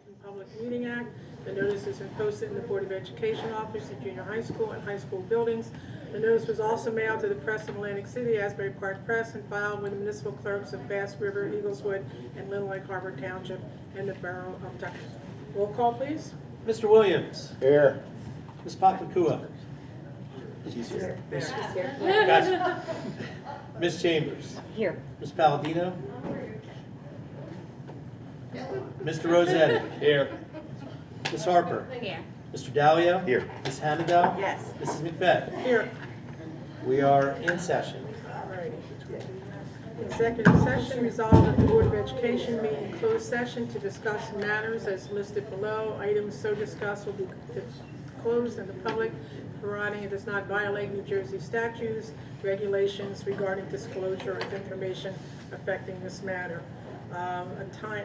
Open Public Meeting Act. The notice has been posted in the Board of Education office, the junior high school, and high school buildings. The notice was also mailed to the press of Atlantic City, Asbury Park Press, and filed with the municipal clerks of Bass River, Eagleswood, and Little Lake Harbor Township in the Borough of Tuckahoe. Roll call, please. Mr. Williams. Here. Ms. Pakakua. She's here. Gotcha. Ms. Chambers. Here. Ms. Palladino. Mr. Rossetti. Here. Ms. Harper. Here. Mr. Dowlio. Here. Ms. Hannadel. Yes. Mrs. McFadden. Here. We are in session. Alrighty. Executive session, resolved that the Board of Education meet in closed session to discuss matters as listed below. Items so discussed will be closed in the public, providing it does not violate New Jersey statutes, regulations regarding disclosure of information affecting this matter.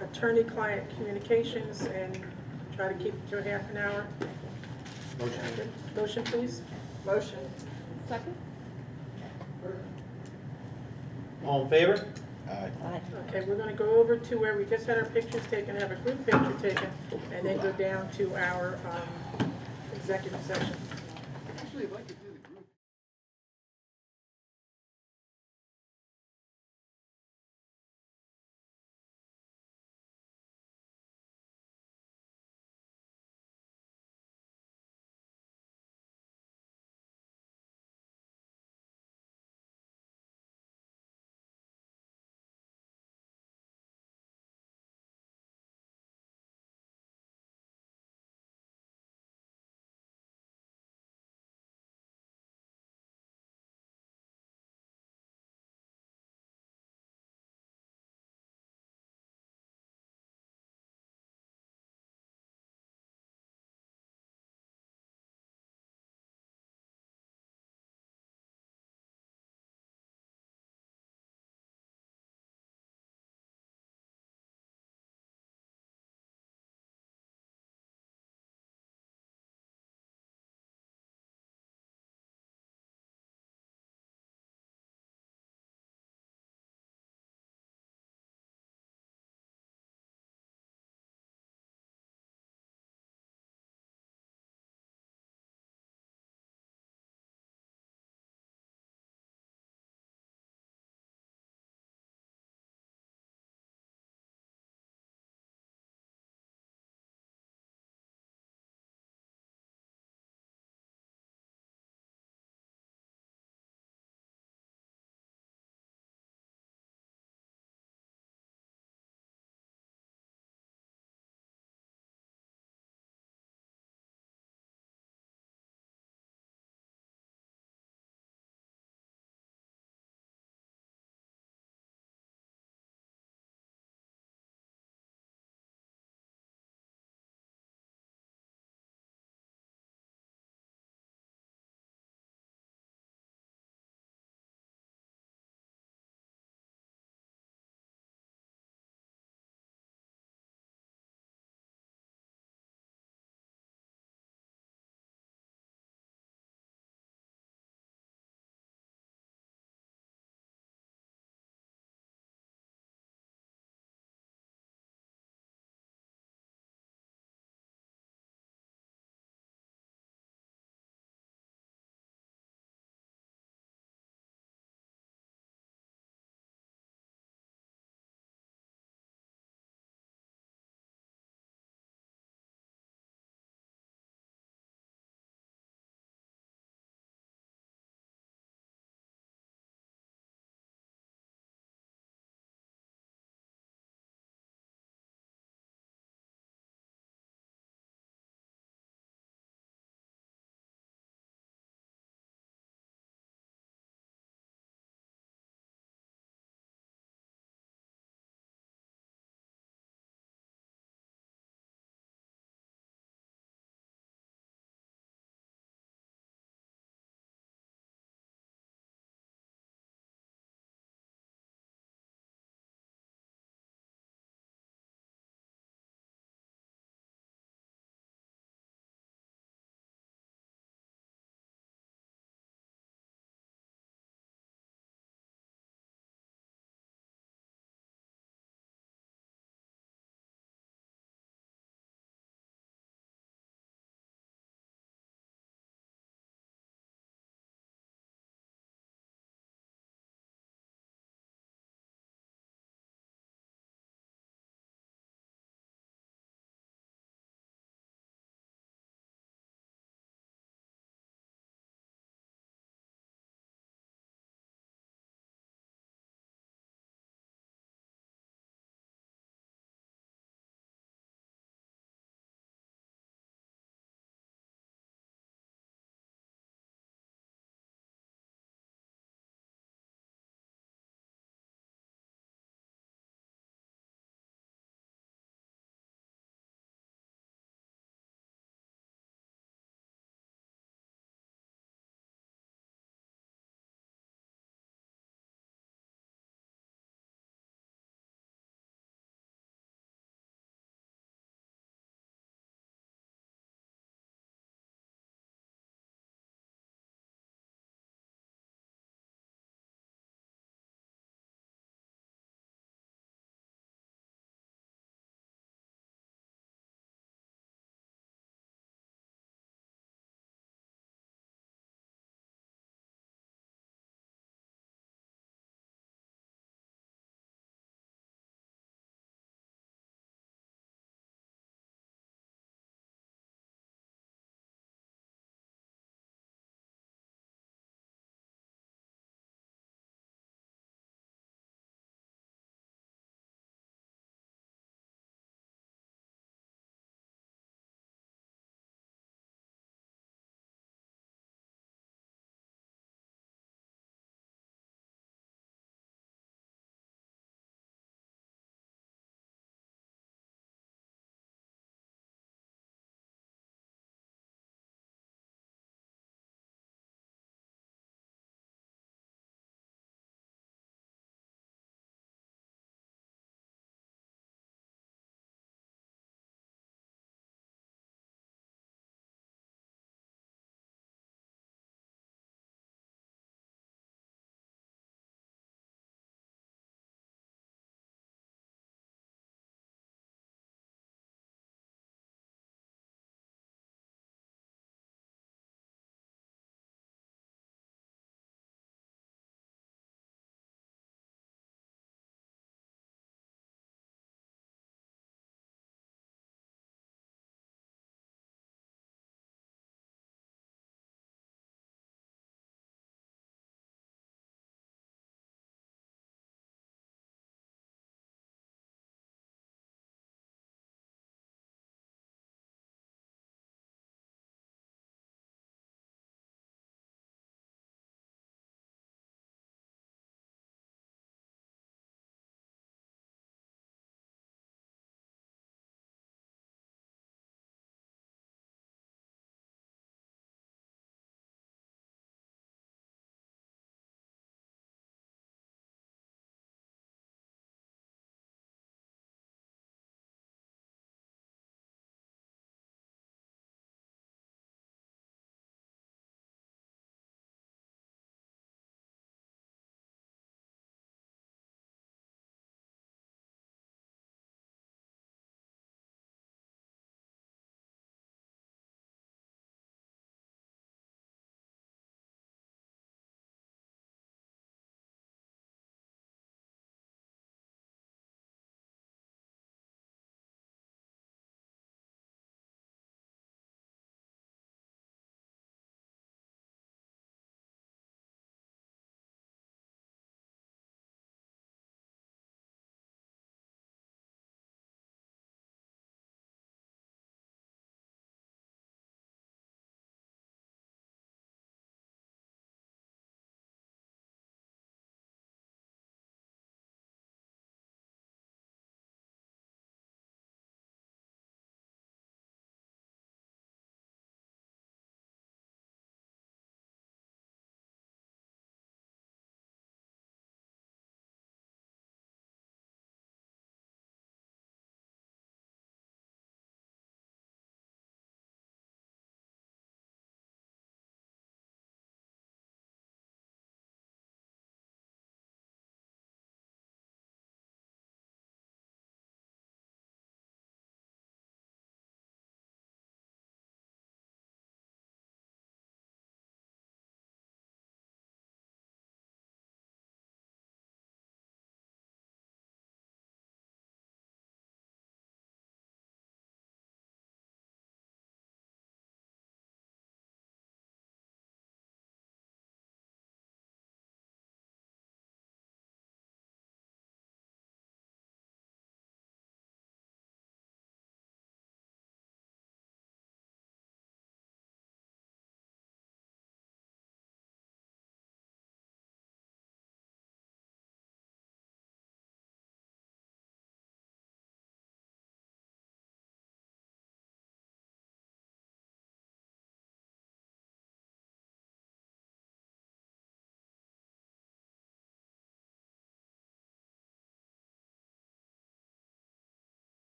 Attorney-client communications, and try to keep it to a half an hour. Motion. Motion, please. Motion. Second? All in favor? Aye. Aye. Okay, we're going to go over to where we just had our pictures taken, have a group picture taken, and then go down to our executive session. Actually, I'd like to do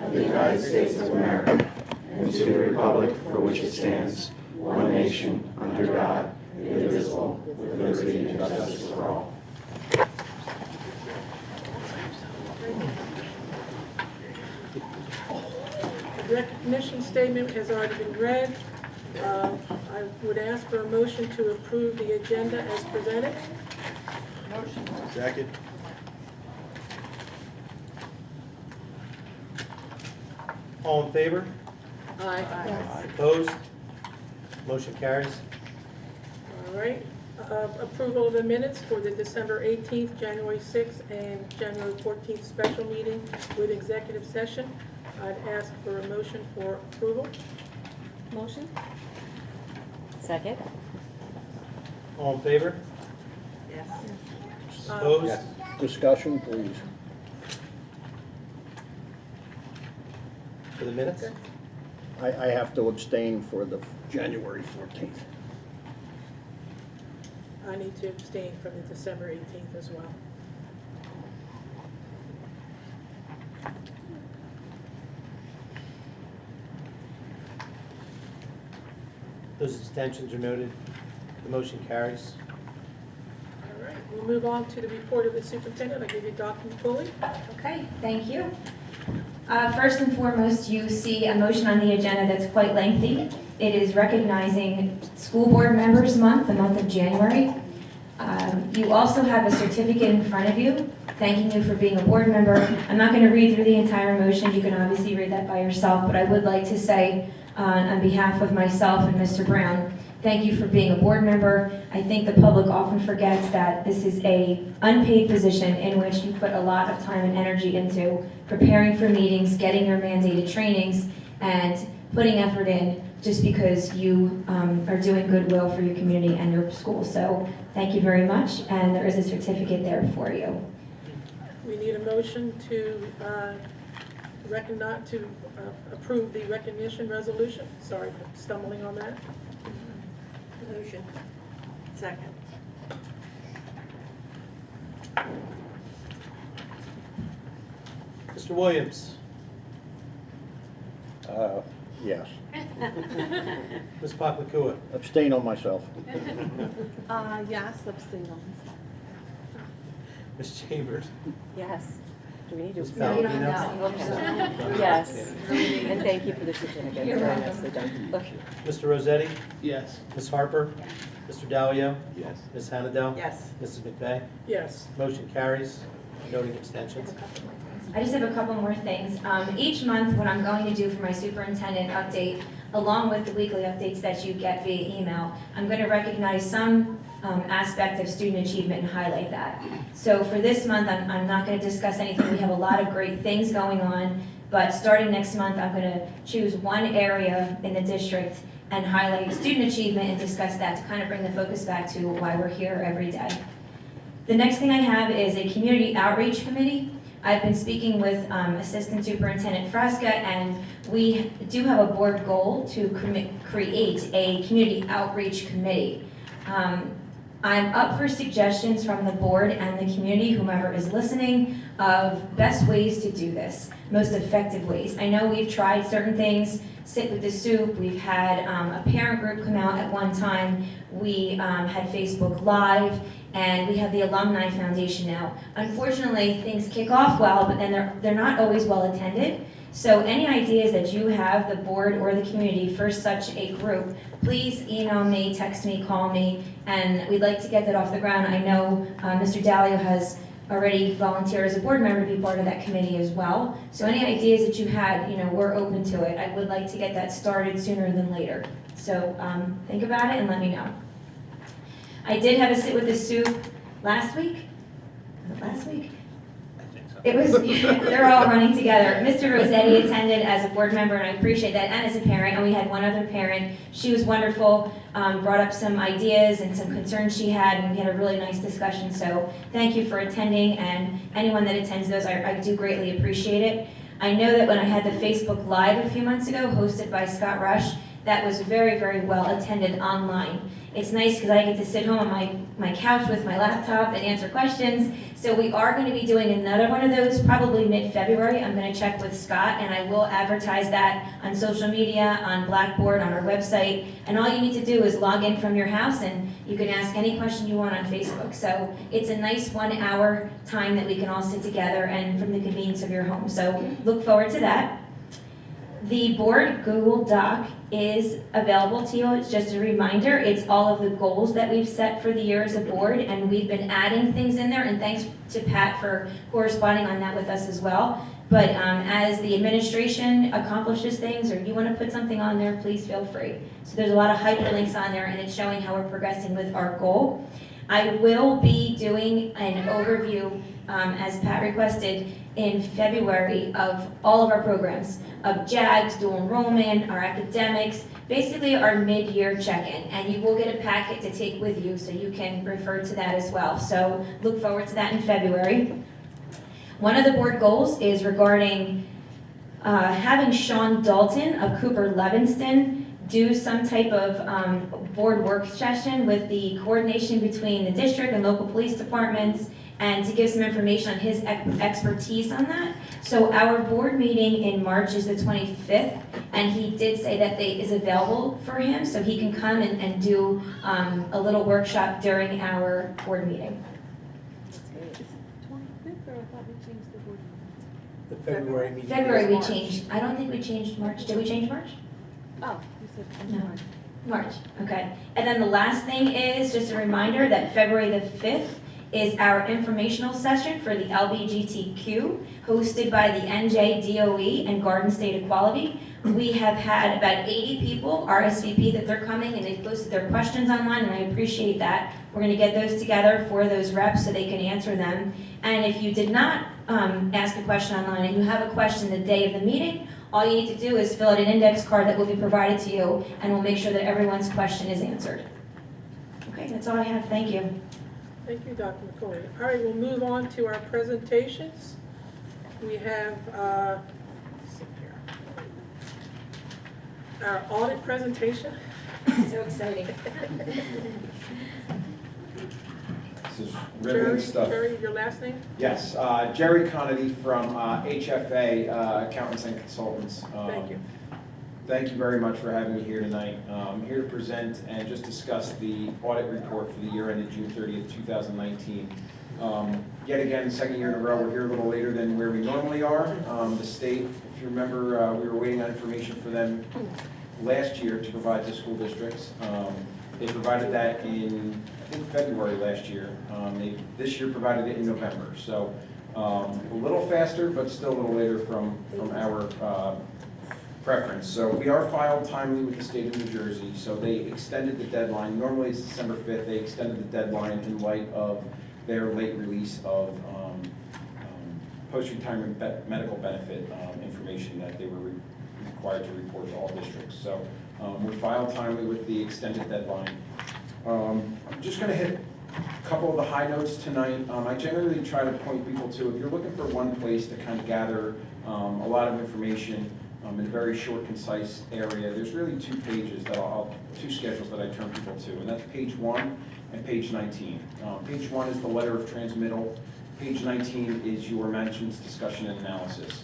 of the United States of America and to the republic for which it stands, one nation, under God, indivisible, with liberty and justice for all. The recognition statement has already been read. I would ask for a motion to approve the agenda as presented. Motion. Second. All in favor? Aye. Opposed? Motion carries. All right. Approval of the minutes for the December 18th, January 6th, and January 14th special meeting with executive session. I'd ask for a motion for approval. Motion. Second? All in favor? Yes. Opposed? Discussion, please. For the minutes? I have to abstain for the January 14th. I need to abstain from the December 18th as well. Those abstentions are noted. The motion carries. All right, we'll move on to the report of the superintendent. I'll give you Dr. McCooley. Okay, thank you. First and foremost, you see a motion on the agenda that's quite lengthy. It is recognizing School Board Members Month, the month of January. You also have a certificate in front of you, thanking you for being a board member. I'm not going to read through the entire motion. You can obviously read that by yourself, but I would like to say, on behalf of myself and Mr. Brown, thank you for being a board member. I think the public often forgets that this is an unpaid position in which you put a lot of time and energy into preparing for meetings, getting your mandated trainings, and putting effort in just because you are doing goodwill for your community and your school. So thank you very much, and there is a certificate there for you. We need a motion to approve the recognition resolution. Sorry for stumbling on that. Motion. Second. Mr. Williams? Yes. Ms. Paklakua? Abstain on myself. Yes, abstain on Ms. Chambers? Yes. Do we need to? Ms. No, you don't Palladino? have to. Okay. Yes. And thank you for the certificate. You're Very welcome. nicely done. Look. Mr. Rossetti? Yes. Ms. Harper? Mr. Dallio? Yes. Ms. Hannadel? Yes. Mrs. McVeigh? Yes. Motion carries, noting abstentions. I just have a couple more things. Each month, what I'm going to do for my superintendent update, along with the weekly updates that you get via email, I'm going to recognize some aspect of student achievement and highlight that. So for this month, I'm not going to discuss anything. We have a lot of great things going on, but starting next month, I'm going to choose one area in the district and highlight student achievement and discuss that to kind of bring the focus back to why we're here every day. The next thing I have is a community outreach committee. I've been speaking with Assistant Superintendent Fresca, and we do have a board goal to create a community outreach committee. I'm up for suggestions from the board and the community, whomever is listening, of best ways to do this, most effective ways. I know we've tried certain things, Sit with the Soup, we've had a parent group come out at one time, we had Facebook Live, and we have the Alumni Foundation now. Unfortunately, things kick off well, but then they're not always well attended. So any ideas that you have, the board or the community, for such a group, please email me, text me, call me, and we'd like to get that off the ground. I know Mr. Dallio has already volunteered as a board member to be part of that committee as well. So any ideas that you had, we're open to it. I would like to get that started sooner than later. So think about it and let me know. I did have a Sit with the Soup last week. Last week? It was, they're all running together. Mr. Rossetti attended as a board member, and I appreciate that, and as a parent, and we had one other parent. She was wonderful, brought up some ideas and some concerns she had, and we had a really nice discussion. So thank you for attending, and anyone that attends those, I do greatly appreciate it. I know that when I had the Facebook Live a few months ago, hosted by Scott Rush, that was very, very well attended online. It's nice because I get to sit home on my couch with my laptop and answer questions. So we are going to be doing another one of those probably mid-February. I'm going to check with Scott, and I will advertise that on social media, on Blackboard, on our website. And all you need to do is log in from your house, and you can ask any question you want on Facebook. So it's a nice 1 hour time that we can all sit together and from the convenience of your home. So look forward to that. The board Google Doc is available to you. It's just a reminder. It's all of the goals that we've set for the year as a board, and we've been adding things in there, and thanks to Pat for corresponding on that with us as well. But as the administration accomplishes things, or you want to put something on there, please feel free. So there's a lot of hyperlinks on there, and it's showing how we're progressing with our goal. I will be doing an overview, as Pat requested, in February of all of our programs, of JAGS, dual enrollment, our academics, basically our mid-year check-in. And you will get a packet to take with you, so you can refer to that as well. So look forward to that in February. One of the board goals is regarding having Sean Dalton of Cooper Levinston do some type of board work session with the coordination between the district and local police departments, and to give some information on his expertise on that. So our board meeting in March is the 25th, and he did say that date is available for him, so he can come and do a little workshop during our board meeting. Is it 25th, or I thought we changed the board? The February meeting. February we March. changed, I don't think we changed March. Did we change March? Oh, you said No. March. March, okay. And then the last thing is just a reminder that February the 5th is our informational session for the LGBTQ, hosted by the NJ DOE and Garden State Equality. We have had about 80 people RSVP that they're coming, and they've posted their questions online, and I appreciate that. We're going to get those together for those reps so they can answer them. And if you did not ask a question online and you have a question the day of the meeting, all you need to do is fill out an index card that will be provided to you, and we'll make sure that everyone's question is answered. Okay, that's all I have. Thank you. Thank you, Dr. McCoy. All right, we'll move on to our presentations. We have, let's see here, our audit presentation. So exciting. This is riveting stuff. Jerry, your last name? Yes, Jerry Conity from HFA Accountants and Consultants. Thank you. Thank you very much for having me here tonight. I'm here to present and just discuss the audit report for the year ended June 30th, 2019. Yet again, second year in a row, we're here a little later than where we normally are. The state, if you remember, we were waiting on information for them last year to provide to school districts. They provided that in, I think, February last year. They this year provided it in November. So a little faster, but still a little later from our preference. So we are filed timely with the state of New Jersey. So they extended the deadline. Normally it's December 5th. They extended the deadline in light of their late release of post-retirement medical benefit information that they were required to report to all districts. So we filed timely with the extended deadline. I'm just going to hit a couple of the high notes tonight. I generally try to point people to, if you're looking for one place to kind of gather a lot of information in a very short, concise area, there's really two pages that two schedules that I turn people to, and that's page 1 and page 19. Page 1 is the letter of transmittal. Page 19 is your management's discussion and analysis.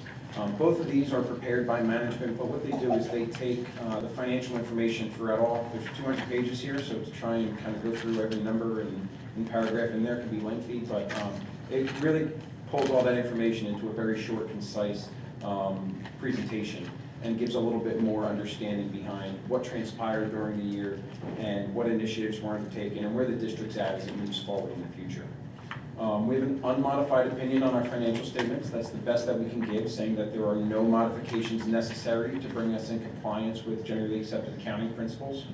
Both of these are prepared by management, but what they do is they take the financial information throughout all, there's 200 pages here, so to try and kind of go through every number and paragraph in there can be lengthy, but it really pulls all that information into a very short, concise presentation and gives a little bit more understanding behind what transpired during the year and what initiatives were undertaken and where the district's at as it moves forward in the future. We have an unmodified opinion on our financial statements. That's the best that we can give, saying that there are no modifications necessary to bring us in compliance with generally accepted accounting principles.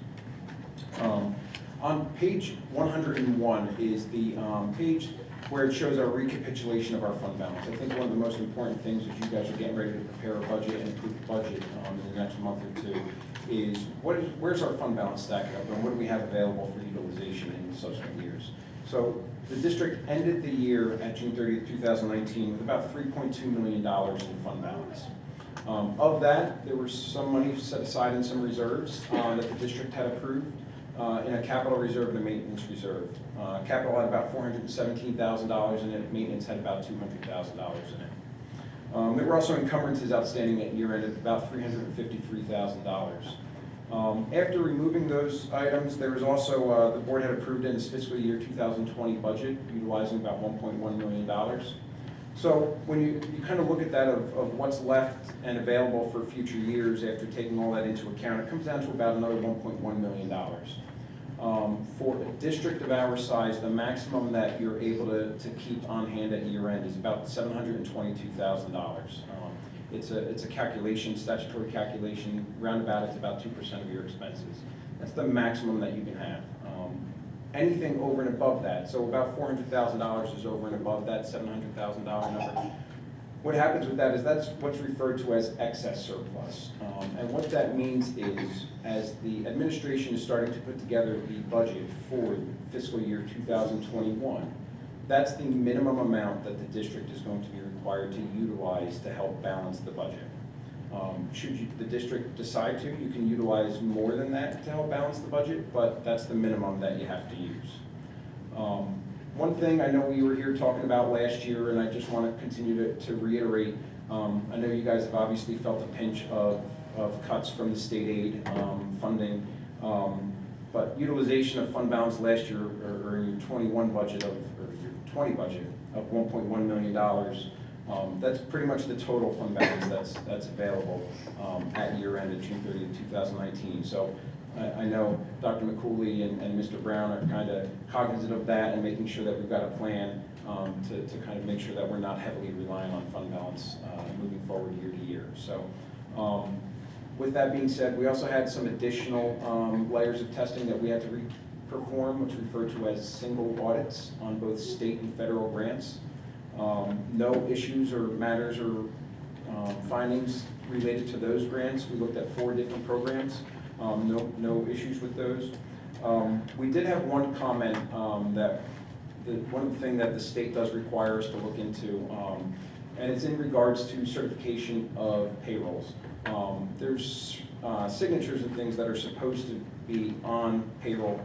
On page 101 is the page where it shows our recapitulation of our fund balance. I think one of the most important things as you guys are getting ready to prepare a budget and approve the budget in the next month or two is where's our fund balance stacking up and what do we have available for utilization in subsequent years. So the district ended the year at June 30th, 2019 with about $3.2 million in fund balance. Of that, there was some money set aside in some reserves that the district had approved in a capital reserve and a maintenance reserve. Capital had about $417,000 in it, maintenance had about $200,000 in it. There were also encumbrances outstanding at year end of about $353,000. After removing those items, there was also, the board had approved in its fiscal year 2020 budget, utilizing about $1.1 million. So when you kind of look at that of what's left and available for future years after taking all that into account, it comes down to about another $1.1 million. For a district of our size, the maximum that you're able to keep on hand at year end is about $722,000. It's a calculation, statutory calculation, roundabout it's about 2% of your expenses. That's the maximum that you can have. Anything over and above that, so about $400,000 is over and above that $700,000 number. What happens with that is that's what's referred to as excess surplus. And what that means is, as the administration is starting to put together the budget for fiscal year 2021, that's the minimum amount that the district is going to be required to utilize to help balance the budget. Should the district decide to, you can utilize more than that to help balance the budget, but that's the minimum that you have to use. One thing I know we were here talking about last year, and I just want to continue to reiterate, I know you guys have obviously felt the pinch of cuts from the state aid funding, but utilization of fund balance last year, or in your 21 budget or your 20 budget of $1.1 million, that's pretty much the total fund balance that's available at year end at June 30th, 2019. So I know Dr. McCooley and Mr. Brown are kind of cognizant of that and making sure that we've got a plan to kind of make sure that we're not heavily relying on fund balance moving forward year to year. So with that being said, we also had some additional layers of testing that we had to perform, which we refer to as single audits on both state and federal grants. No issues or matters or findings related to those grants. We looked at 4 different programs. No issues with those. We did have one comment that one of the things that the state does require us to look into, and it's in regards to certification of payrolls. There's signatures and things that are supposed to be on payroll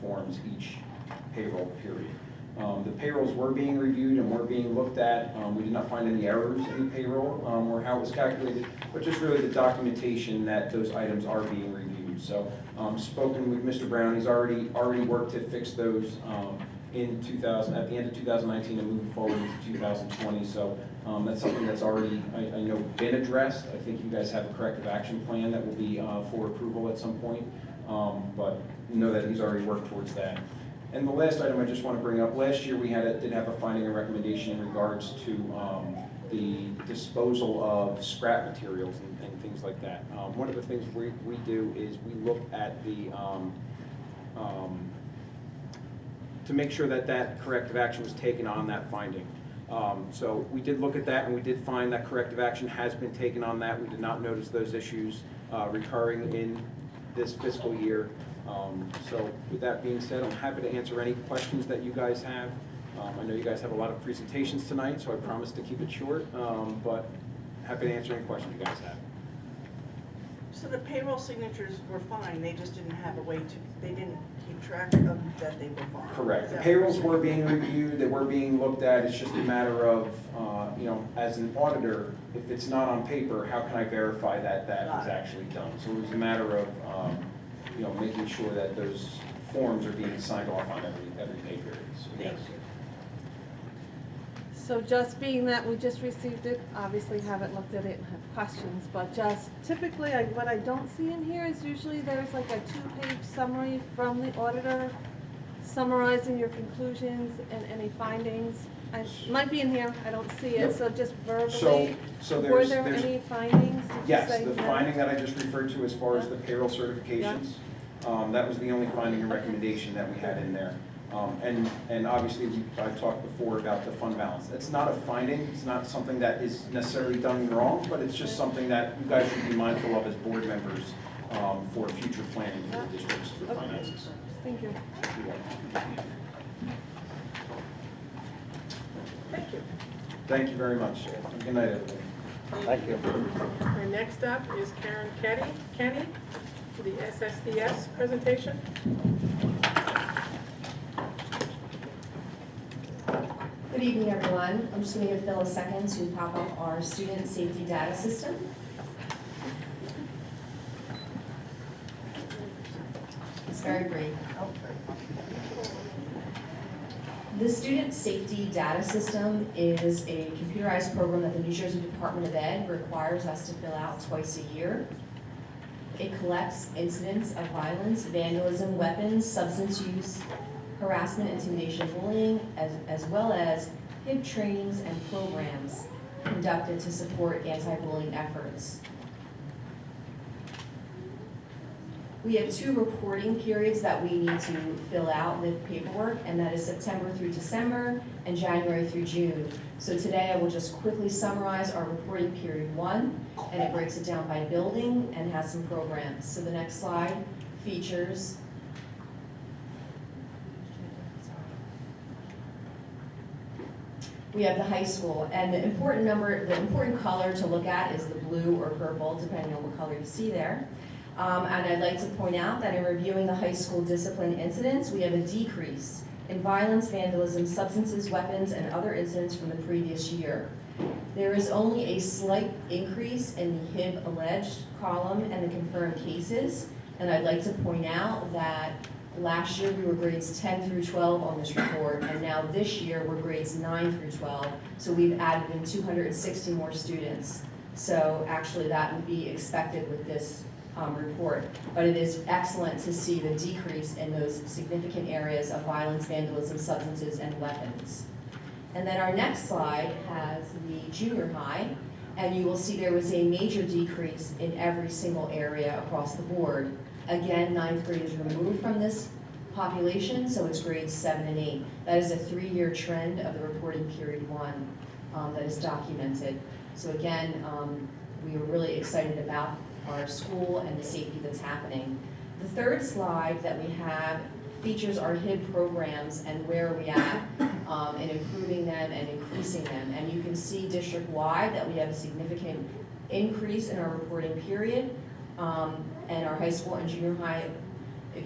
forms each payroll period. The payrolls were being reviewed and were being looked at. We did not find any errors in the payroll or how it was calculated, but just really the documentation that those items are being reviewed. So spoken with Mr. Brown, he's already worked to fix those at the end of 2019 and moving forward into 2020. So that's something that's already, I know, been addressed. I think you guys have a corrective action plan that will be for approval at some point, but know that he's already worked towards that. And the last item I just want to bring up, last year we did have a finding and recommendation in regards to the disposal of scrap materials and things like that. One of the things we do is we look at the, to make sure that corrective action was taken on that finding. So we did look at that and we did find that corrective action has been taken on that. We did not notice those issues recurring in this fiscal year. So with that being said, I'm happy to answer any questions that you guys have. I know you guys have a lot of presentations tonight, so I promise to keep it short, but happy to answer any questions you guys have. So the payroll signatures were fine, they just didn't have a way to, they didn't keep track of that they were fine? Correct. The payrolls were being reviewed, they were being looked at. It's just a matter of, as an auditor, if it's not on paper, how can I verify that is actually done? So it was a matter of, making sure that those forms are being signed off on every pay period. So, yes. So just being that we just received it, obviously haven't looked at it and have questions, but just typically what I don't see in here is usually there's like a 2-page summary from the auditor summarizing your conclusions and any findings. It might be in here, I don't see it, Nope. so just verbally, So were there there's any findings? Did you yes, say the no? finding that I just referred to as far as the payroll certifications, that was the only finding and recommendation that we had in there. And obviously, I talked before about the fund balance. It's not a finding, it's not something that is necessarily done wrong, but it's just something that you guys should be mindful of as board members for future planning for the districts for finances. Thank you. Thank you. Thank you very much. Good night, everybody. Thank you. And next up is Karen Kenny for the SSDS presentation. Good evening, everyone. I'm just going to give Phil a second to pop up our student safety data system. It's very brief. The student safety data system is a computerized program that the New Jersey Department of Ed requires us to fill out twice a year. It collects incidents of violence, vandalism, weapons, substance use, harassment, intimidation, bullying, as well as HIB trainings and programs conducted to support anti-bullying efforts. We have 2 reporting periods that we need to fill out with paperwork, and that is September through December and January through June. So today I will just quickly summarize our reporting period 1, and it breaks it down by building and has some programs. So the next slide features we have the high school, and the important color to look at is the blue or purple, depending on what color you see there. And I'd like to point out that in reviewing the high school discipline incidents, we have a decrease in violence, vandalism, substances, weapons, and other incidents from the previous year. There is only a slight increase in the HIB alleged column and the confirmed cases, and I'd like to point out that last year we were grades 10 through 12 on this report, and now this year we're grades 9 through 12, so we've added in 260 more students. So actually that would be expected with this report, but it is excellent to see the decrease in those significant areas of violence, vandalism, substances, and weapons. And then our next slide has the junior high, and you will see there was a major decrease in every single area across the board. Again, 9th grade is removed from this population, so it's grades 7 and 8. That is a 3-year trend of the reporting period 1 that is documented. So again, we are really excited about our school and the safety that's happening. The third slide that we have features our HIB programs and where are we at in improving them and increasing them. And you can see district-wide that we have a significant increase in our reporting period. And our high school and junior high,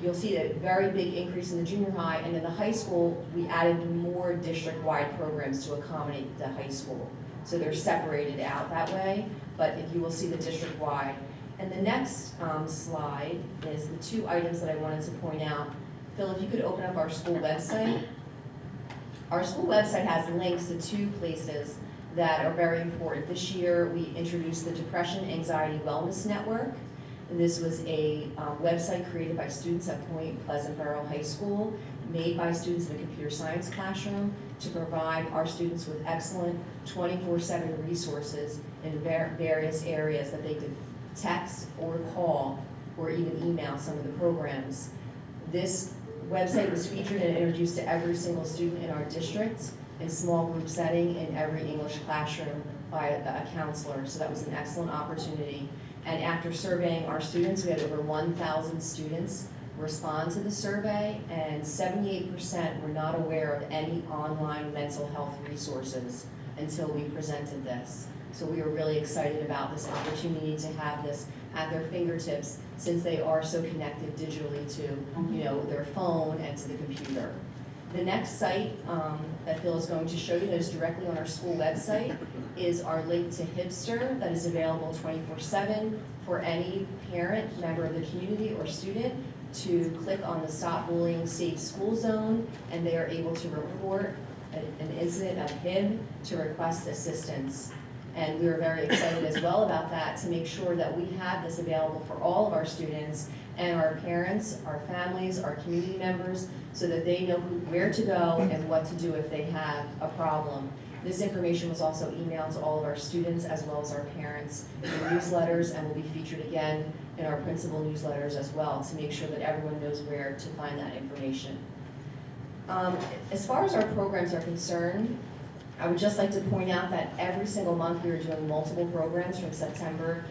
you'll see a very big increase in the junior high, and in the high school, we added more district-wide programs to accommodate the high school. So they're separated out that way, but you will see the district-wide. And the next slide is the 2 items that I wanted to point out. Phil, if you could open up our school website. Our school website has links to 2 places that are very important. This year, we introduced the Depression Anxiety Wellness Network. And this was a website created by students at Point Pleasant Borough High School, made by students in a computer science classroom to provide our students with excellent 24/7 resources in various areas that they could text or call or even email some of the programs. This website was featured and introduced to every single student in our district in small group setting in every English classroom by a counselor. So that was an excellent opportunity. And after surveying our students, we had over 1,000 students respond to the survey, and 78% were not aware of any online mental health resources until we presented this. So we are really excited about this opportunity to have this at their fingertips, since they are so connected digitally to their phone and to the computer. The next site that Phil is going to show you that is directly on our school website is our link to Hipster that is available 24/7 for any parent, member of the community, or student to click on the Stop Bullying Safe School Zone, and they are able to report an incident of HIB to request assistance. And we are very excited as well about that, to make sure that we have this available for all of our students and our parents, our families, our community members, so that they know where to go and what to do if they have a problem. This information was also emailed to all of our students as well as our parents in newsletters, and will be featured again in our principal newsletters as well, to make sure that everyone knows where to find that information. As far as our programs are concerned, I would just like to point out that every single month we are doing multiple programs from September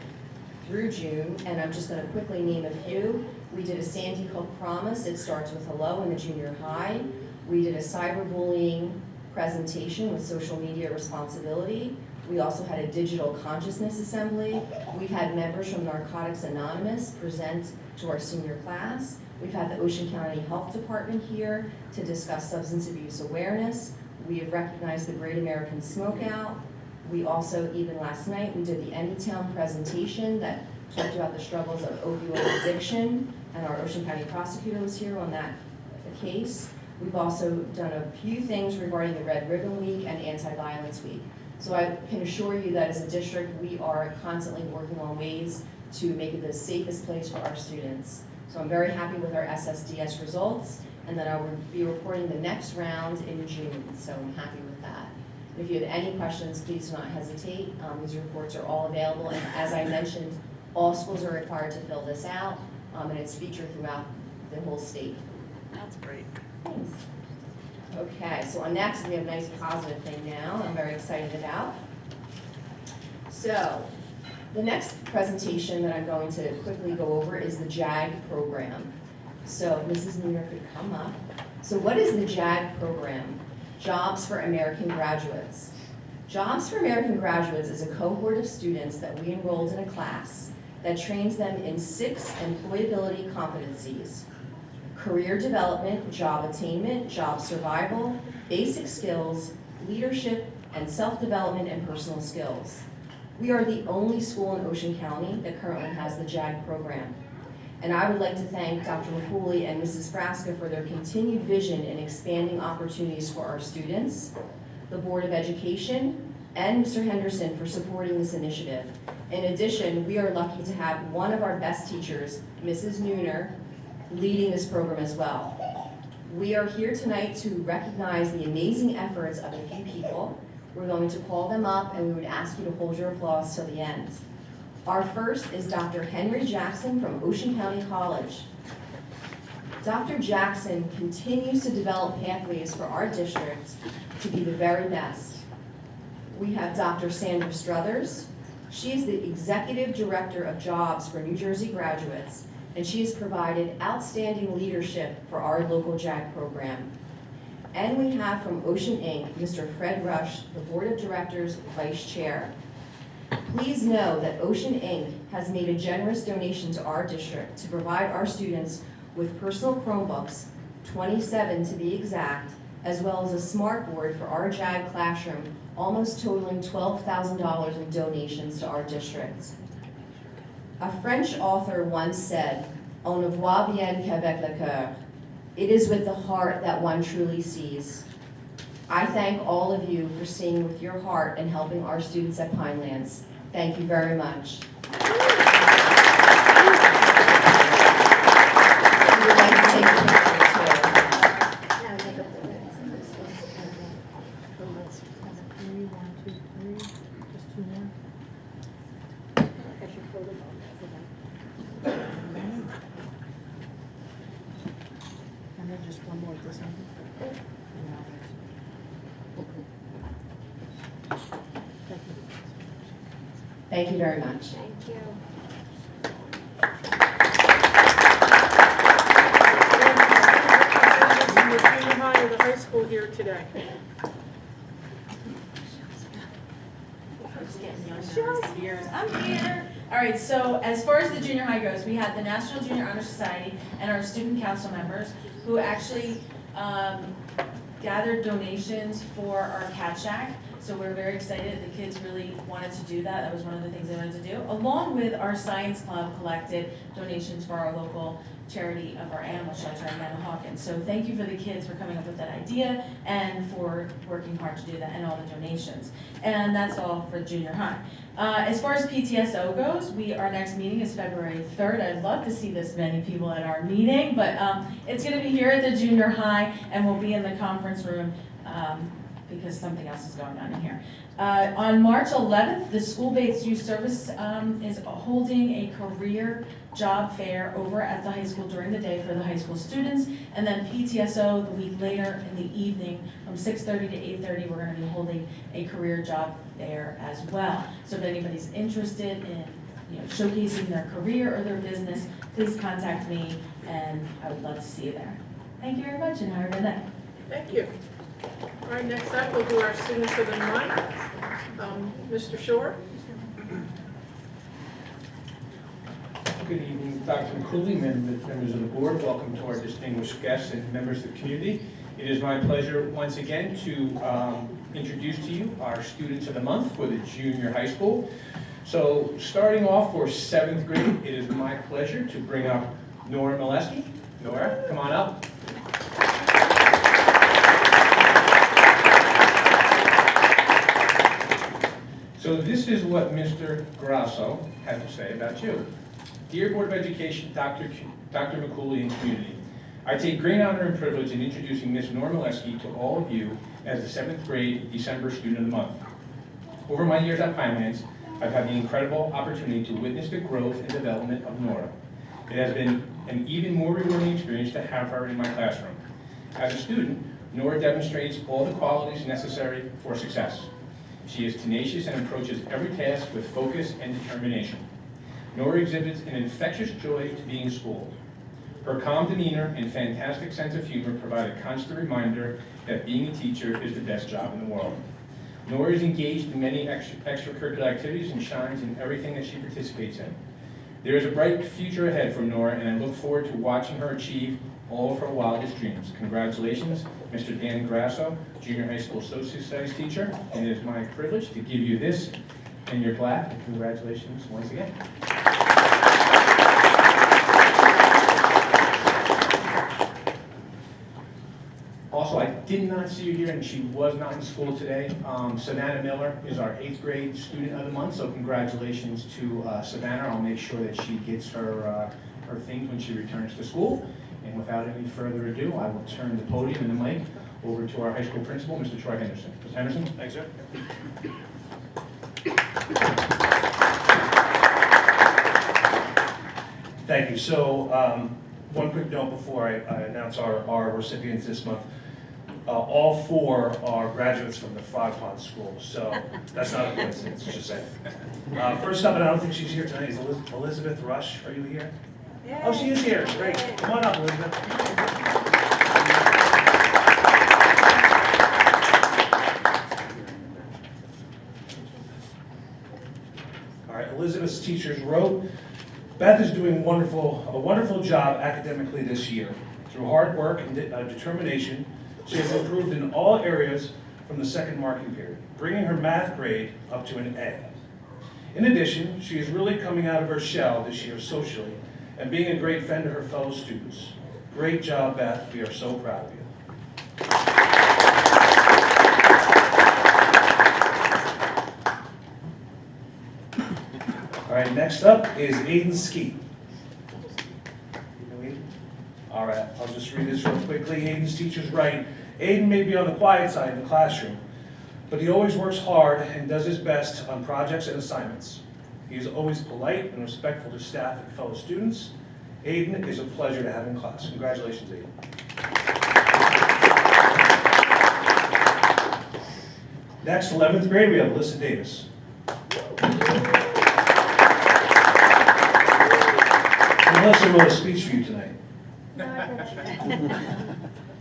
through June, and I'm just going to quickly name a few. We did a Sandy Hook Promise. It starts with hello in the junior high. We did a cyberbullying presentation with social media responsibility. We also had a digital consciousness assembly. We've had members from Narcotics Anonymous present to our senior class. We've had the Ocean County Health Department here to discuss substance abuse awareness. We have recognized the Great American Smokeout. We also, even last night, we did the Anytown presentation that talked about the struggles of opioid addiction, and our Ocean County prosecutor was here on that case. We've also done a few things regarding the Red Ribbon Week and Anti-Violence Week. So I can assure you that as a district, we are constantly working on ways to make it the safest place for our students. So I'm very happy with our SSDS results, and then I will be reporting the next round in June, so I'm happy with that. And if you have any questions, please do not hesitate. These reports are all available, and as I mentioned, all schools are required to fill this out, and it's featured throughout the whole state. That's great. Thanks. Okay, so on next, we have a nice positive thing now I'm very excited about. So, the next presentation that I'm going to quickly go over is the JAG program. So, if Mrs. Nooner could come up. So what is the JAG program? Jobs for American Graduates. Jobs for American Graduates is a cohort of students that we enrolled in a class that trains them in 6 employability competencies: career development, job attainment, job survival, basic skills, leadership, and self-development and personal skills. We are the only school in Ocean County that currently has the JAG program. And I would like to thank Dr. McCooley and Mrs. Frasca for their continued vision in expanding opportunities for our students, the Board of Education, and Mr. Henderson for supporting this initiative. In addition, we are lucky to have one of our best teachers, Mrs. Nooner, leading this program as well. We are here tonight to recognize the amazing efforts of a few people. We're going to call them up, and we would ask you to hold your applause till the end. Our first is Dr. Henry Jackson from Ocean County College. Dr. Jackson continues to develop pathways for our district to be the very best. We have Dr. Sandra Struthers. She is the Executive Director of Jobs for New Jersey graduates, and she has provided outstanding leadership for our local JAG program. And we have from Ocean Inc., Mr. Fred Rush, the Board of Directors Vice Chair. Please know that Ocean Inc. has made a generous donation to our district to provide our students with personal Chromebooks, 27 to be exact, as well as a smart board for our JAG classroom, almost totaling $12,000 in donations to our district. A French author once said, "On ne voit bien qu'avec le cœur." It is with the heart that one truly sees. I thank all of you for seeing with your heart and helping our students at Pinelands. Thank you very much. We would like to take a picture too. And then just one more at this end. Thank you very much. Thank you. From the junior high and the high school here today. I'm here. All right, so as far as the junior high goes, we had the National Junior Honor Society and our student council members who actually gathered donations for our Cat Shack. So we're very excited. The kids really wanted to do that. That was one of the things they wanted to do. Along with our science club collected donations for our local charity of our animal shelter in Manahawkin. So thank you for the kids for coming up with that idea and for working hard to do that and all the donations. And that's all for junior high. As far as PTSO goes, our next meeting is February 3rd. I'd love to see this many people at our meeting, but it's going to be here at the junior high, and we'll be in the conference room because something else is going on in here. On March 11th, the School-Based Youth Service is holding a career job fair over at the high school during the day for the high school students, and then PTSO the week later in the evening from 6:30 to 8:30, we're going to be holding a career job fair as well. So if anybody's interested in showcasing their career or their business, please contact me, and I would love to see you there. Thank you very much, and have a good night. Thank you. All right, next up, we'll do our students of the month. Mr. Shore? Good evening, Dr. McCooley, members of the board. Welcome to our distinguished guests and members of the community. It is my pleasure once again to introduce to you our students of the month for the junior high school. So starting off for 7th grade, it is my pleasure to bring up Nora Molesky. Nora, come on up. So this is what Mr. Grasso had to say about you. Dear Board of Education, Dr. McCooley and community, I take great honor and privilege in introducing Ms. Nora Molesky to all of you as the 7th grade December Student of the Month. Over my years at Pinelands, I've had the incredible opportunity to witness the growth and development of Nora. It has been an even more rewarding experience to have her in my classroom. As a student, Nora demonstrates all the qualities necessary for success. She is tenacious and approaches every task with focus and determination. Nora exhibits an infectious joy to being schooled. Her calm demeanor and fantastic sense of humor provide a constant reminder that being a teacher is the best job in the world. Nora is engaged in many extracurricular activities and shines in everything that she participates in. There is a bright future ahead for Nora, and I look forward to watching her achieve all of her wildest dreams. Congratulations, Mr. Dan Grasso, junior high school social studies teacher, and it is my privilege to give you this and your plaque, and congratulations once again. Also, I did not see you here, and she was not in school today. Savannah Miller is our 8th grade student of the month, so congratulations to Savannah. I'll make sure that she gets her things when she returns to school. And without any further ado, I will turn the podium and the mic over to our high school principal, Mr. Troy Henderson. Mr. Henderson? Thanks, sir. Thank you. So one quick note before I announce our recipients this month. All 4 are graduates from the Frog Pond School, so that's not a coincidence, just saying. First up, and I don't think she's here tonight, is Elizabeth Rush. Are you here? Yay. Oh, she is here. Great. Come on up, Elizabeth. All right, Elizabeth's teachers wrote, Beth is doing a wonderful job academically this year. Through hard work and determination, she has improved in all areas from the second marking period, bringing her math grade up to an A. In addition, she is really coming out of her shell this year socially and being a great friend to her fellow students. Great job, Beth. We are so proud of you. All right, next up is Aiden Skeet. All right, I'll just read this real quickly. Aiden's teachers write, Aiden may be on the quiet side in the classroom, but he always works hard and does his best on projects and assignments. He is always polite and respectful to staff and fellow students. Aiden is a pleasure to have in class. Congratulations, Aiden. Next, 11th grade, we have Alyssa Davis. Alyssa wrote a speech for you tonight.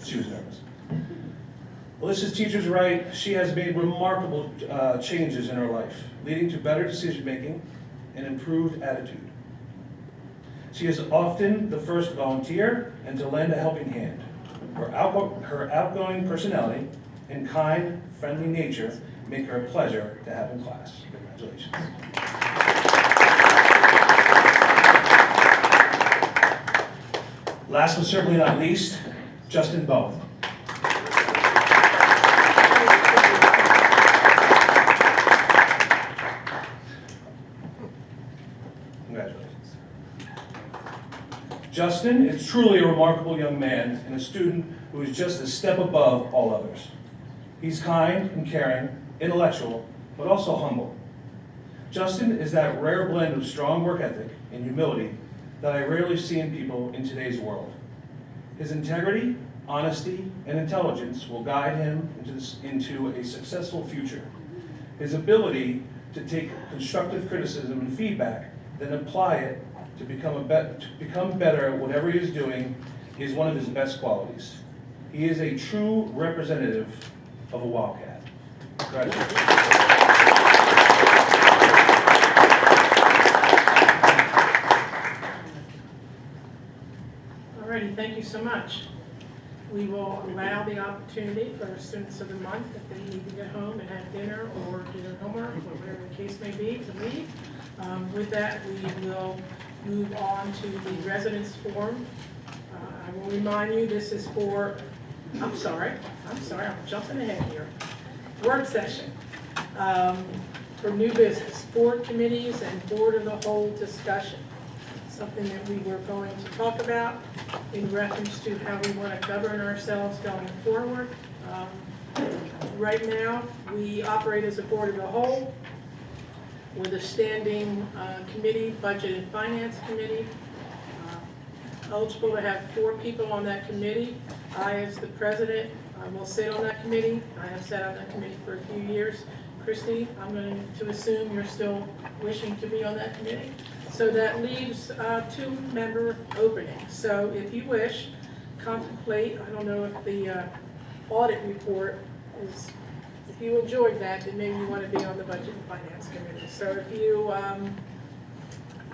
She was nervous. Alyssa's teachers write, she has made remarkable changes in her life, leading to better decision-making and improved attitude. She is often the first to volunteer and to lend a helping hand. Her outgoing personality and kind, friendly nature make her a pleasure to have in class. Congratulations. Last but certainly not least, Justin Bowen. Congratulations. Justin is truly a remarkable young man and a student who is just a step above all others. He's kind and caring, intellectual, but also humble. Justin is that rare blend of strong work ethic and humility that I rarely see in people in today's world. His integrity, honesty, and intelligence will guide him into a successful future. His ability to take constructive criticism and feedback, then apply it to become better at whatever he is doing is one of his best qualities. He is a true representative of a Wildcat. Congratulations. All righty, thank you so much. We will allow the opportunity for students of the month, if they need to get home and have dinner or do their homework, or whatever the case may be, to leave. With that, we will move on to the residence forum. I will remind you, this is for, I'm sorry, I'm jumping ahead here. Work session for new business, board committees and board of the whole discussion. Something that we were going to talk about in reference to how we want to govern ourselves going forward. Right now, we operate as a board of the whole with a standing committee, budget and finance committee. Eligible to have 4 people on that committee. I, as the president, will sit on that committee. I have sat on that committee for a few years. Christy, I'm going to assume you're still wishing to be on that committee. So that leaves 2-member openings. So if you wish, contemplate, I don't know if the audit report is, if you enjoyed that, then maybe you want to be on the budget and finance committee. So if you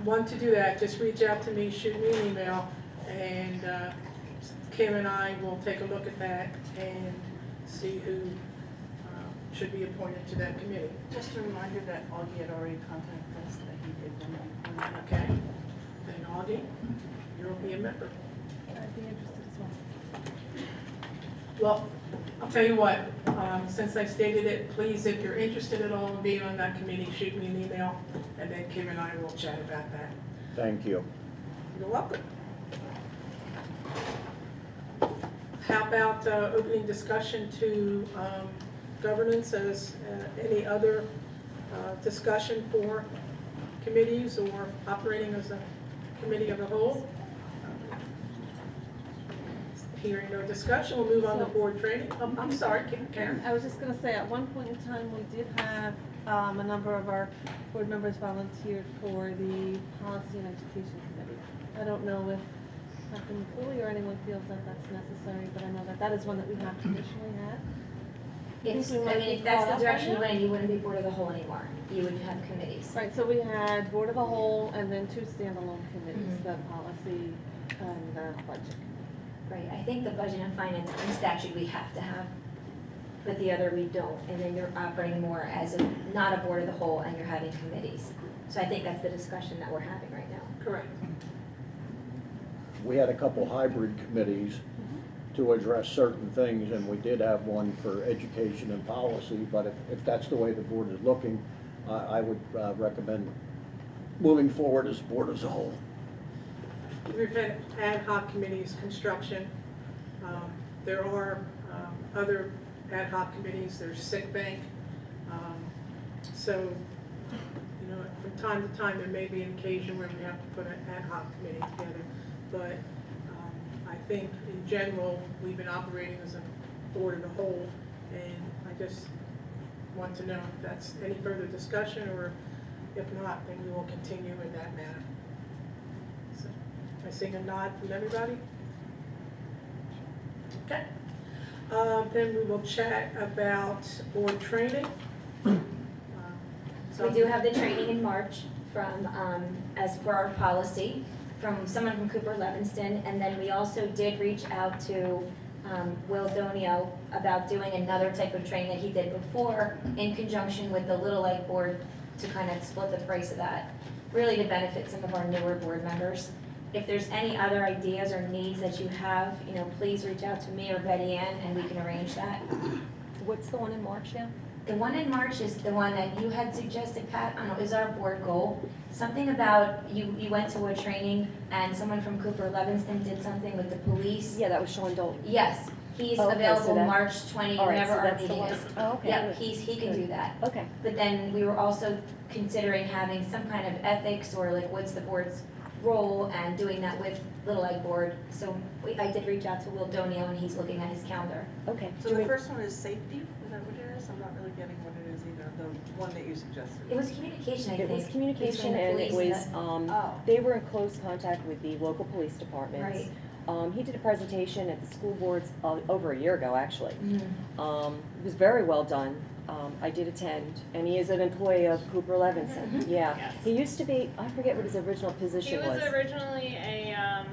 want to do that, just reach out to me, shoot me an email, and Kim and I will take a look at that and see who should be appointed to that committee. Just a reminder that Augie had already contacted us, that he did one. Okay, then Augie, you'll be a member. I'd be interested as well. Well, I'll tell you what, since I stated it, please, if you're interested at all in being on that committee, shoot me an email, and then Kim and I will chat about that. Thank you. You're welcome. How about opening discussion to governance as any other discussion for committees or operating as a committee of the whole? Hearing no discussion, we'll move on to board training. Oh, I'm sorry, Karen. I was just going to say, at one point in time, we did have a number of our board members volunteered for the Policy and Education Committee. I don't know if Dr. McCooley or anyone feels that that's necessary, but I know that that is one that we have traditionally had. If that's the direction you went, you wouldn't be board of the whole anymore. You would have committees. Right, so we had board of the whole and then 2 standalone committees, the policy and the budget. Right, I think the budget and finance in statute we have to have, but the other we don't. And then you're operating more as not a board of the whole and you're having committees. So I think that's the discussion that we're having right now. Correct. We had a couple hybrid committees to address certain things, and we did have one for education and policy, but if that's the way the board is looking, I would recommend moving forward as board as a whole. We've had ad hoc committees, construction. There are other ad hoc committees. There's sick bank. So, you know, from time to time, there may be an occasion where we have to put an ad hoc committee together. But I think in general, we've been operating as a board of the whole. And I just want to know if that's any further discussion, or if not, then we will continue in that manner. So, I see a nod from everybody? Okay. Then we will chat about board training. We do have the training in March from, as per our policy, from someone from Cooper Levinston, and then we also did reach out to Will Donio about doing another type of training that he did before in conjunction with the Little Lake Board to kind of split the price of that, really to benefit some of our newer board members. If there's any other ideas or needs that you have, you know, please reach out to me or Betty Ann and we can arrange that. What's the one in March now? The one in March is the one that you had suggested, Pat, I don't know, is our board goal. Something about, you went to a training and someone from Cooper Levinston did something with the police. Yeah, that was Sean Dalton. Yes, he's Oh, okay, available so that- March 20, All right, whenever so our that's the meeting one. is. Oh, okay. Yep, he can do that. Okay. But then we were also considering having some kind of ethics or like what's the board's role and doing that with Little Egg Board. So I did reach out to Will Donio and he's looking at his calendar. Okay. So the first one is safety, is that what it is? I'm not really getting what it is either, the one that you suggested. It was communication, I think. It was communication, between the and it police was, and the- they were in close contact with the local police departments. Right. He did a presentation at the school boards over a year ago, actually. Mhm. It was very well done. I did attend, and he is an employee of Cooper Levinson. Yeah. Yes. He used to be, I forget what his original He position was originally a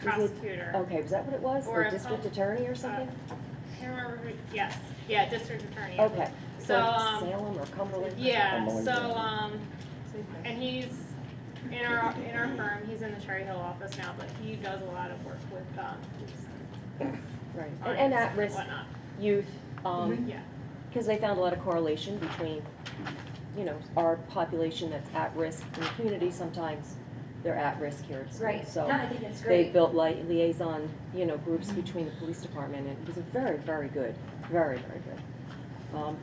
prosecutor. Okay, was that what it was? Or Or a district pub- attorney or something? I can't remember who, yes, yeah, district attorney. Okay, So, like Salem or Cumberland? yeah, Cumberland so, County. and he's in our firm, he's in the Cherry Hill office now, but he does a lot of work with, Right, and clients at-risk whatnot. youth, Yeah, because they found a lot of correlation between, you know, our population that's at risk in the community, sometimes they're at risk here at school. Right, So no, I think that's they great. built liaison, you know, groups between the police department, and it was a very, very good, very, very good.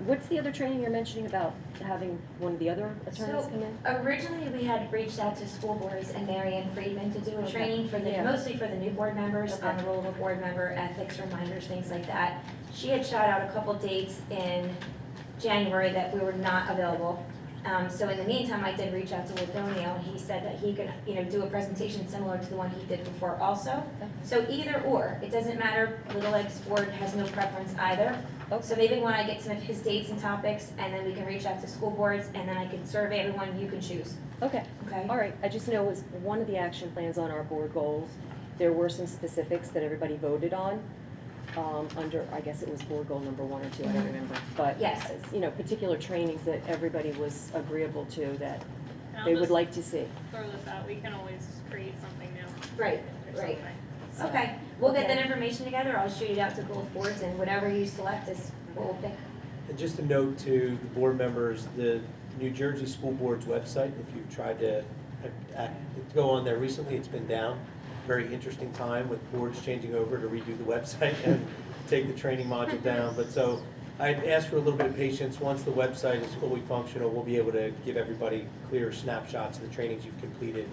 What's the other training you're mentioning about having one of the other attorneys So come in? originally, we had reached out to school boards and Marianne Friedman to do a Okay. training for the, Yeah. mostly for the new board members, Okay. on the role of a board member, ethics reminders, things like that. She had shot out a couple dates in January that we were not available. So in the meantime, I did reach out to Lithonio, and he said that he could, you know, do a presentation similar to the one he did before also. So either or, it doesn't matter, Little League's board has no preference either. So maybe when I get some of his dates and topics, and then we can reach out to school boards, and then I can survey everyone, you can choose, Okay, okay? all right, I just know it was one of the action plans on our board goals. There were some specifics that everybody voted on, under, I guess it was board goal number 1 or 2, I don't remember. But, Yes. you know, particular trainings that everybody was agreeable to that And I'll they would just like to see. throw this out, we can always create something new. Right, or right. something. So, Okay, we'll get okay. that information together, I'll shoot it out to both boards, and whatever you select is what we'll pick. And just a note to the board members, the New Jersey School Board's website, if you've tried to go on there recently, it's been down. Very interesting time with boards changing over to redo the website and take the training module down. But so I'd ask for a little bit of patience. Once the website is fully functional, we'll be able to give everybody clear snapshots of the trainings you've completed.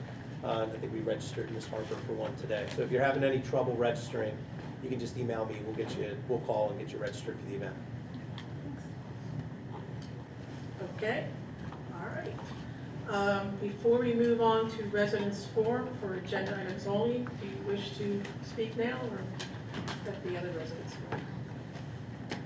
I think we registered Ms. Harper for one today. So if you're having any trouble registering, you can just email me. We'll call and get you registered for the event. Okay, all right. Before we move on to residents forum for agenda items only, do you wish to speak now or at the other residents forum?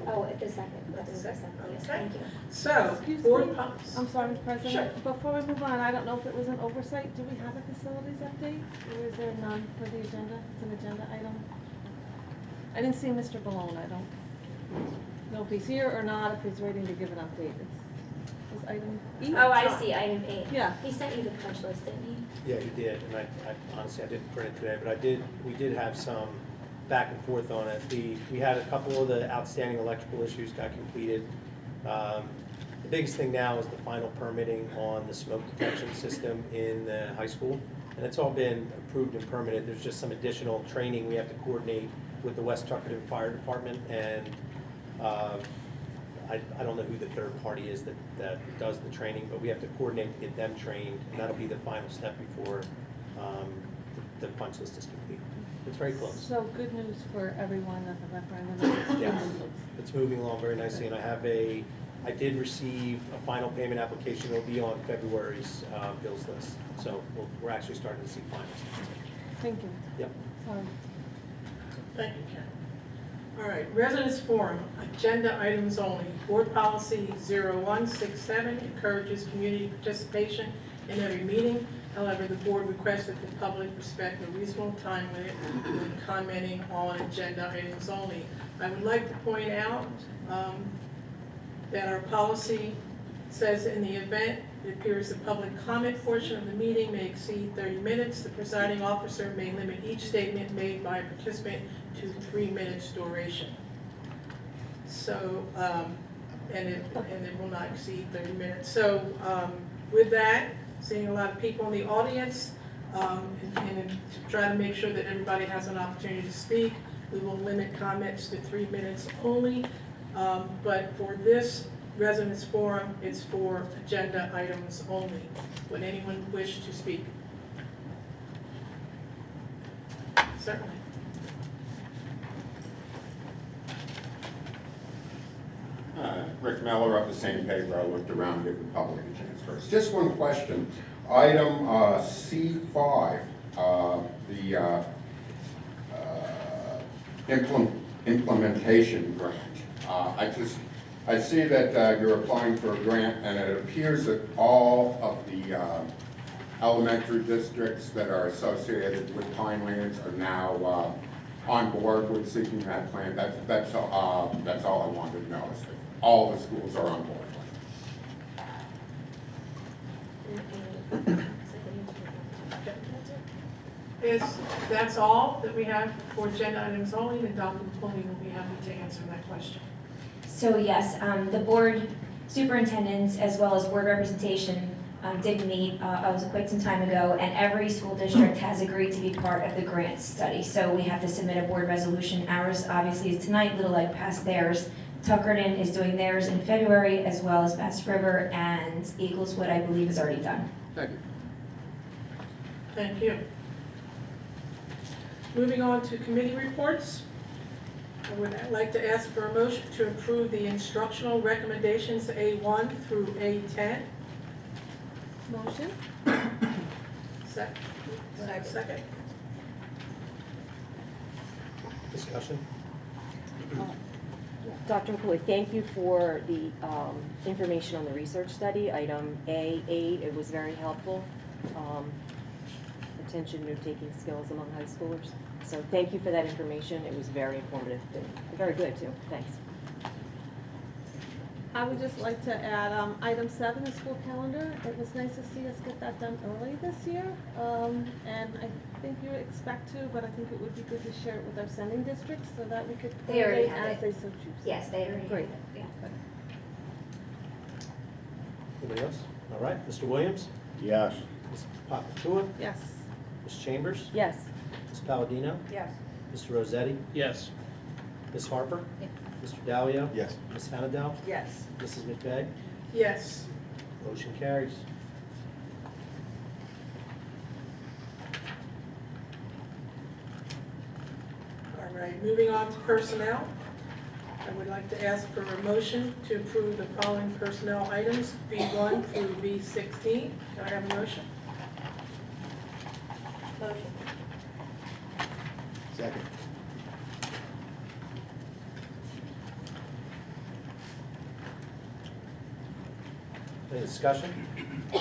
Oh, at the second, At the second, yes, okay. thank you. So, Excuse board me? policy. I'm sorry, Mr. President. Sure. Before we move on, I don't know if it was an oversight. Do we have a facilities update? Or is there none for the agenda? It's an agenda item? I didn't see Mr. Balone. I don't know if he's here or not, if he's waiting to give an update. It's item E? Oh, I see, item 8. Yeah. He sent you the punch list, didn't he? Yeah, he did, and I honestly, I didn't print it today, but we did have some back and forth on it. We had a couple of the outstanding electrical issues got completed. The biggest thing now is the final permitting on the smoke detection system in the high school, and it's all been approved and permitted. There's just some additional training we have to coordinate with the West Tuckerton Fire Department, and I don't know who the third party is that does the training, but we have to coordinate to get them trained, and that'll be the final step before the punch list is complete. It's very close. So good news for everyone at the referendum. Yes, it's moving along very nicely, and I did receive a final payment application. It'll be on February's bills list, so we're actually starting to see finals. Thank you. Yep. Sorry. Thank you, Karen. All right, residents forum, agenda items only. Board policy 0167 encourages community participation in every meeting. However, the board requests that the public respect a reasonable time limit when commenting on agenda items only. I would like to point out that our policy says in the event it appears the public comment portion of the meeting may exceed 30 minutes, the presiding officer may limit each statement made by a participant to 3 minutes duration. So, and it will not exceed 30 minutes. So with that, seeing a lot of people in the audience, and to try to make sure that everybody has an opportunity to speak, we will limit comments to 3 minutes only. But for this residents forum, it's for agenda items only. Would anyone wish to speak? Certainly. Rick Meller up the same paper. I looked around, give the public a chance first. Just one question. Item C5, the implementation grant. I see that you're applying for a grant, and it appears that all of the elementary districts that are associated with Pinelands are now on board with seeking that plan. That's all I wanted to know, is that all the schools are on board. That's all that we have for agenda items only, and Dr. McCollum will be happy to answer that question. So yes, the board superintendents as well as board representation did meet, it was quite some time ago, and every school district has agreed to be part of the grant study. So we have to submit a board resolution. Ours obviously is tonight, Little Egg passed theirs. Tuckerton is doing theirs in February, as well as Bass River, and Eagleswood, I believe, is already done. Thank you. Thank you. Moving on to committee reports. I would like to ask for a motion to approve the instructional recommendations A1 through A10. Motion? Second. Discussion? Dr. McCooley, thank you for the information on the research study, item A8. It was very helpful. Attention note-taking skills among high schoolers. So thank you for that information. It was very informative and very good too. Thanks. I would just like to add, item 7, the school calendar. It was nice to see us get that done early this year. And I think you expect to, but I think it would be good to share it with our sending districts so that we could They already coordinate have as it. they so choose. Yes, they already Great. have it, yeah. Anybody else? All right, Mr. Williams? Yes. Ms. Papakua? Yes. Ms. Chambers? Yes. Ms. Palladino? Yes. Mr. Rossetti? Yes. Ms. Harper? Mr. Dalio? Yes. Ms. Hannadel? Yes. Mrs. McVeigh? Yes. Motion carries. All right, moving on to personnel. I would like to ask for a motion to approve the following personnel items, B1 through B16. Can I have a motion? Motion. Second. Any discussion? All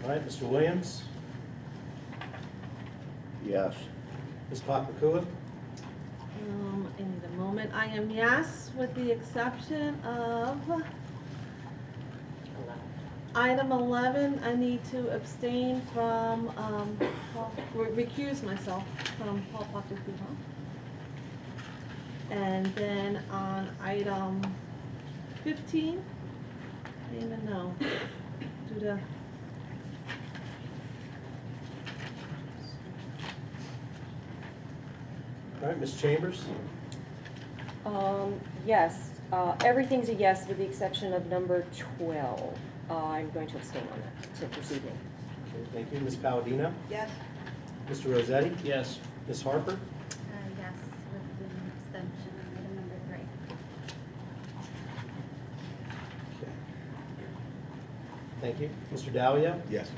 right, Mr. Williams? Yes. Ms. Papakua? I need a moment. I am yes, with the exception of item 11. I need to abstain from, recuse myself from Paul Papakua. And then on item 15, I don't even know, due to All right, Ms. Chambers? Yes, everything's a yes with the exception of number 12. I'm going to abstain on that this evening. Okay, thank you. Ms. Palladino? Yes. Mr. Rossetti? Yes. Ms. Harper? Yes, with the extension of item number 3. Okay. Thank you. Mr. Dalio? Yes.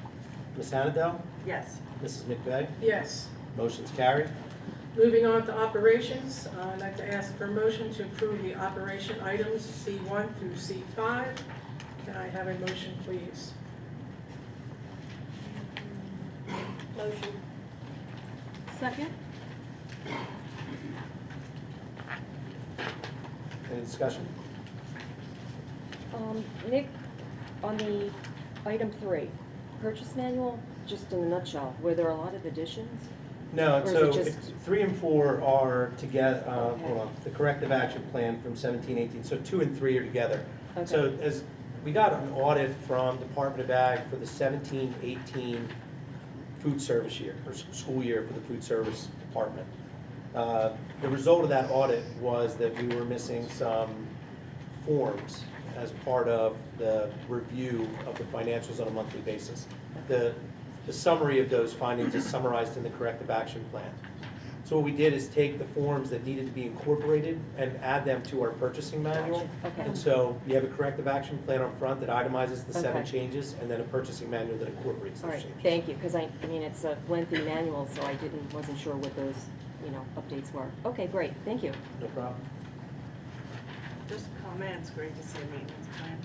Ms. Hannadel? Yes. Mrs. McVeigh? Yes. Motion's carried. Moving on to operations, I'd like to ask for a motion to approve the operation items C1 through C5. Can I have a motion, please? Motion. second. Any discussion? Nick, on the item 3, purchase manual, just in a nutshell, were there a lot of additions? No, Or is so it just- it's 3 and 4 are together, Okay. hold on, the corrective action plan from 17-18, so 2 and 3 are together. Okay. So as, we got an audit from Department of Ag for the 17-18 food service year, or school year for the food service department. The result of that audit was that we were missing some forms as part of the review of the financials on a monthly basis. The summary of those findings is summarized in the corrective action plan. So what we did is take the forms that needed to be incorporated and add them to our purchasing manual. Gotcha. Okay. And so you have a corrective action plan up front that itemizes the 7 Okay. changes, and then a purchasing manual that incorporates All those right, changes. thank you, because I mean, it's a lengthy manual, so I wasn't sure what those, updates were. Okay, great, thank you. No problem. Just a comment, it's great to see a maintenance plan.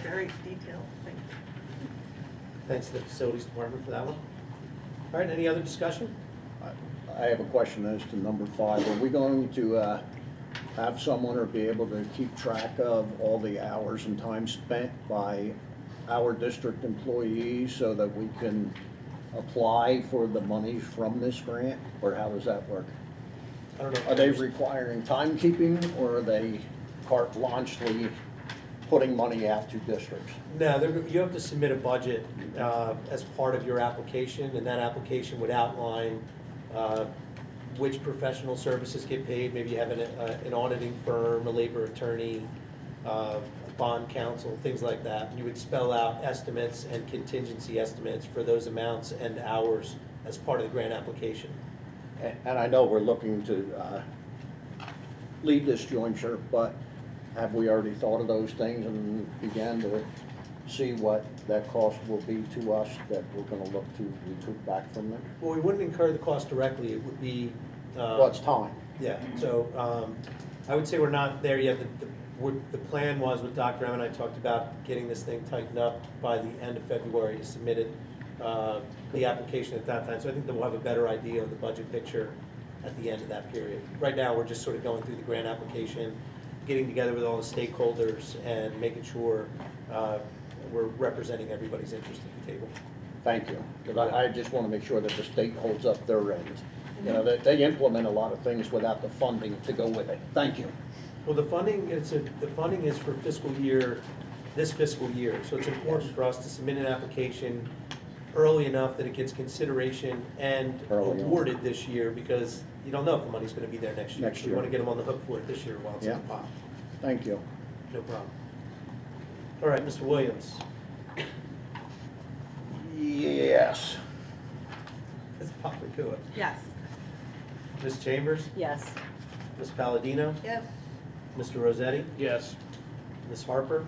Very detailed, thank you. Thanks to the facilities department for that one. All right, any other discussion? I have a question as to number 5. Are we going to have someone or be able to keep track of all the hours and time spent by our district employees so that we can apply for the money from this grant? Or how does that work? I don't know. Are they requiring timekeeping, or are they carte blanchely putting money out to districts? No, you have to submit a budget as part of your application, and that application would outline which professional services get paid. Maybe you have an auditing firm, a labor attorney, a bond counsel, things like that. You would spell out estimates and contingency estimates for those amounts and hours as part of the grant application. And I know we're looking to lead this jointure, but have we already thought of those things and began to see what that cost will be to us that we're gonna look to recoup back from them? Well, we wouldn't incur the cost directly. It would be Well, it's time. yeah, so I would say we're not there yet. The plan was with Dr. M and I talked about getting this thing tightened up by the end of February to submit it, the application at that time. So I think that we'll have a better idea of the budget picture at the end of that period. Right now, we're just sort of going through the grant application, getting together with all the stakeholders and making sure we're representing everybody's interest at the table. Thank you, because I just want to make sure that the state holds up their end. You know, they implement a lot of things without the funding to go with it. Thank you. Well, the funding is for this fiscal year, so it's important for us to submit an application early enough that it gets consideration and Early on. awarded this year, because you don't know if the money's gonna be there next year. Next So we year. wanna get them on the hook for it this year while it's in the Yeah. pot. Thank you. No problem. All right, Mr. Williams. Yes. Ms. Papakua. Yes. Ms. Chambers? Yes. Ms. Palladino? Yes. Mr. Rossetti? Yes. Ms. Harper?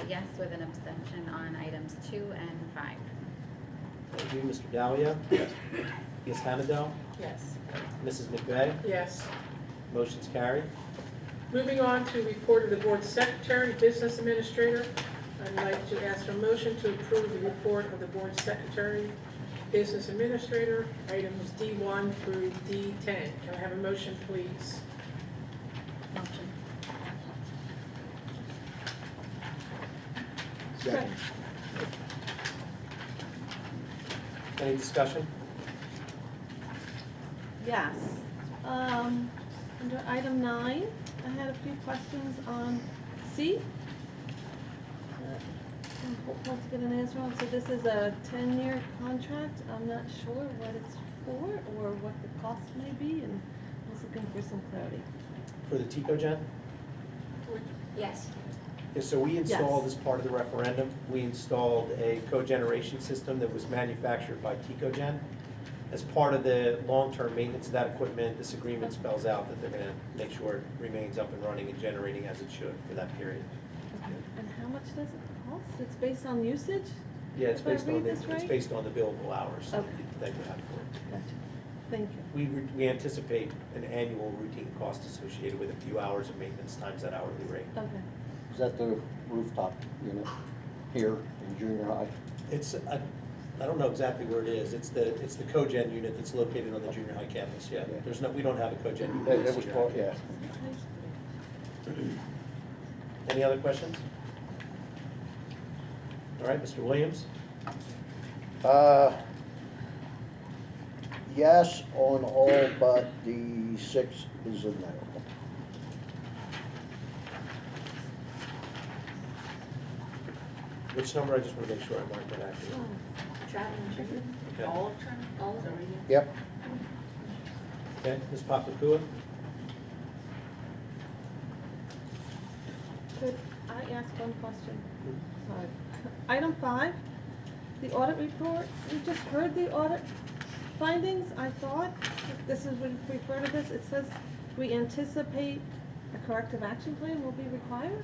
Yes, with an abstention on items 2 and 5. Thank you. Mr. Dahlia? Yes. Ms. Hannadel? Yes. Mrs. McVeigh? Yes. Motion's carried. Moving on to report of the board secretary, business administrator. I'd like to ask for a motion to approve the report of the board secretary, business administrator, items D1 through D10. Can I have a motion, please? Motion. Second. Any discussion? Yes. Under item 9, I had a few questions on C. Hope to get an answer on. So this is a 10-year contract. I'm not sure what it's for or what the cost may be, and I was looking for some clarity. For the TecoGen? Yes. Yeah, so we installed, Yes. as part of the referendum, we installed a cogeneration system that was manufactured by TecoGen. As part of the long-term maintenance of that equipment, this agreement spells out that they're gonna make sure it remains up and running and generating as it should for that period. Okay. And how much does it cost? It's based on usage? Yeah, it's If I based on read the, this it's right? based on the billable hours Okay. that you have for it. Gotcha. Thank you. We anticipate an annual routine cost associated with a few hours of maintenance times that hourly rate. Okay. Is that the rooftop unit here in junior high? It's, I don't know exactly where it is. It's the cogen unit that's located on the junior high campus, yeah. Yeah. We don't have a cogen unit. It in was, senior high. yeah. Any other questions? All right, Mr. Williams? Yes on all but the 6 is a no. Which number? I just want to make sure I marked that accurately. Travel and treatment, Okay. all of travel, all of it. Yep. Okay, Ms. Papakua? Could I ask one question? Sorry. Item 5, the audit report. We just heard the audit findings. I thought, if this is, we refer to this, it says we anticipate a corrective action plan will be required?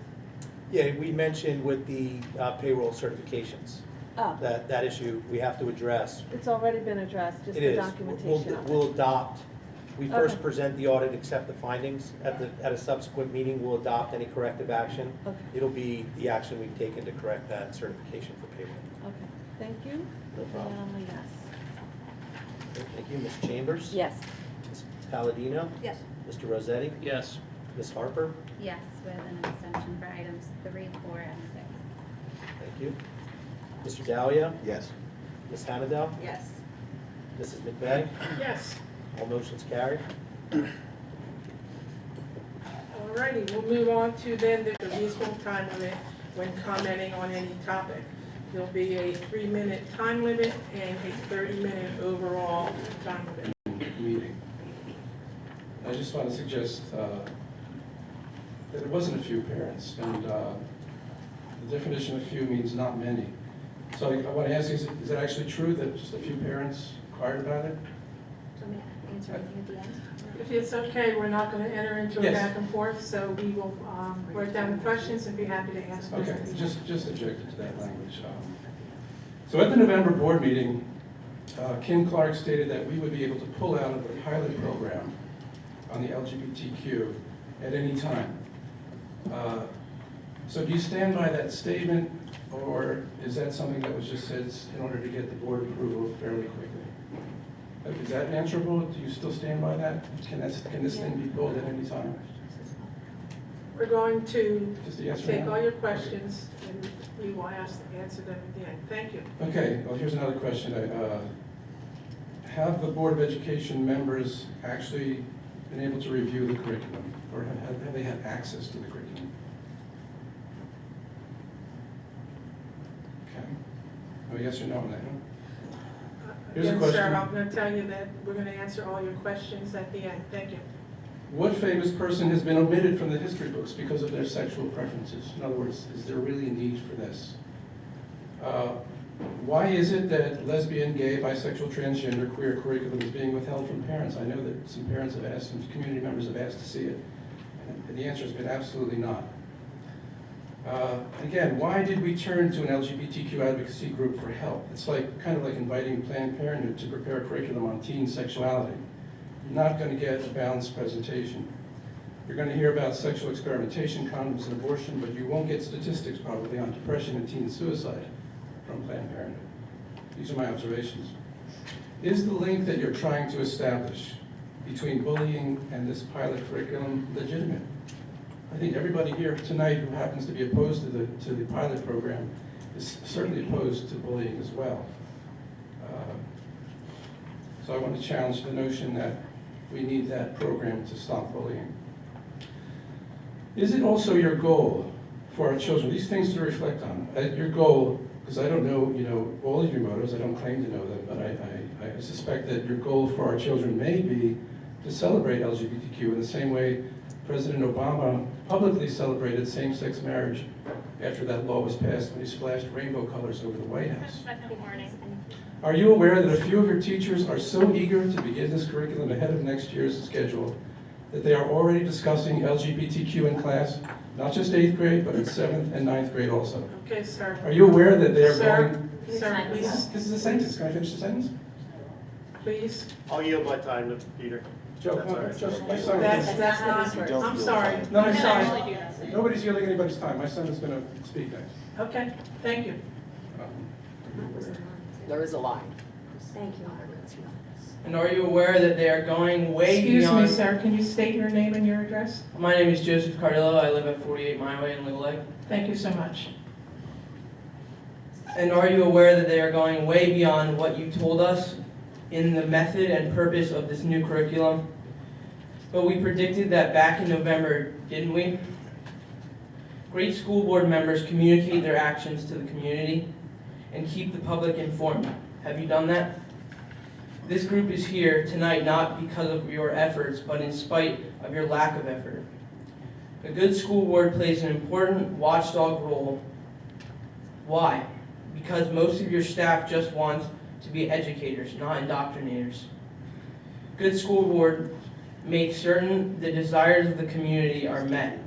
Yeah, we mentioned with the payroll certifications, Oh, that issue we have to address. it's already been addressed, just It the is. documentation of it. We'll adopt We first Okay. present the audit, accept the findings. At a subsequent meeting, we'll adopt any corrective action. Okay. It'll be the action we've taken to correct that certification for payment. Okay, thank you. No problem. And a yes. Okay, thank you. Ms. Chambers? Yes. Ms. Palladino? Yes. Mr. Rossetti? Yes. Ms. Harper? Yes, with an abstention for items 3, 4, and 6. Thank you. Mr. Dahlia? Yes. Ms. Hannadel? Yes. Mrs. McVeigh? Yes. All motions carried. All righty, we'll move on to then the reasonable time limit when commenting on any topic. There'll be a 3-minute time limit and a 30-minute overall time limit. Meeting. I just want to suggest that it wasn't a few parents, and the definition of few means not many. So I want to ask you, is it actually true that just a few parents inquired about it? Do you want me to answer anything at the end? If it's okay, we're not going to enter into a Yes. back and forth, so we will write down the questions and be happy to answer them. Okay, just objected to that language. So at the November board meeting, Kim Clark stated that we would be able to pull out of the pilot program on the LGBTQ at any time. So do you stand by that statement, or is that something that was just said in order to get the board approval fairly quickly? Is that answerable? Do you still stand by that? Can this thing be pulled at any time? We're going to Just a yes or take no? all your questions and we will answer them at the end. Thank you. Okay, well, here's another question. Have the Board of Education members actually been able to review the curriculum, or have they had access to the curriculum? Okay. No yes or no on that one? Here's a Again, question. sir, I'm going to tell you that we're going to answer all your questions at the end. Thank you. What famous person has been omitted from the history books because of their sexual preferences? In other words, is there really a need for this? Why is it that lesbian, gay, bisexual, transgender, queer curriculum is being withheld from parents? I know that some parents have asked, some community members have asked to see it, and the answer has been absolutely not. Again, why did we turn to an LGBTQ advocacy group for help? It's kind of like inviting Planned Parenthood to prepare a curriculum on teen sexuality. You're not going to get a balanced presentation. You're going to hear about sexual experimentation, condoms, and abortion, but you won't get statistics probably on depression and teen suicide from Planned Parenthood. These are my observations. Is the link that you're trying to establish between bullying and this pilot curriculum legitimate? I think everybody here tonight who happens to be opposed to the pilot program is certainly opposed to bullying as well. So I want to challenge the notion that we need that program to stop bullying. Is it also your goal for our children, these things to reflect on, your goal, because I don't know, all of your motives, I don't claim to know them, but I suspect that your goal for our children may be to celebrate LGBTQ in the same way President Obama publicly celebrated same-sex marriage after that law was passed when he splashed rainbow colors over the White House. Second warning. Are you aware that a few of your teachers are so eager to begin this curriculum ahead of next year's schedule that they are already discussing LGBTQ in class, not just 8th grade, but in 7th and 9th grade also? Okay, sir. Are you aware that they are Sir, going... sir, please. This is a sentence. Can I finish the sentence? Please. I'll yield my time to Peter. Joe, That's all right. Joe, my son... That's not, I'm sorry. No, I'm I'm sorry. sorry. Nobody's yielding anybody's time. My son is going to speak next. Okay, thank you. There is a line. Thank you. And are you aware that they are going way Excuse beyond... me, sir, can you state your name and your address? My name is Joseph Cardillo. I live at 48 Mile Way in Little Lake. Thank you so much. And are you aware that they are going way beyond what you told us in the method and purpose of this new curriculum? But we predicted that back in November, didn't we? Great school board members communicate their actions to the community and keep the public informed. Have you done that? This group is here tonight not because of your efforts, but in spite of your lack of effort. A good school board plays an important watchdog role. Why? Because most of your staff just want to be educators, not indoctrinators. Good school board makes certain the desires of the community are met.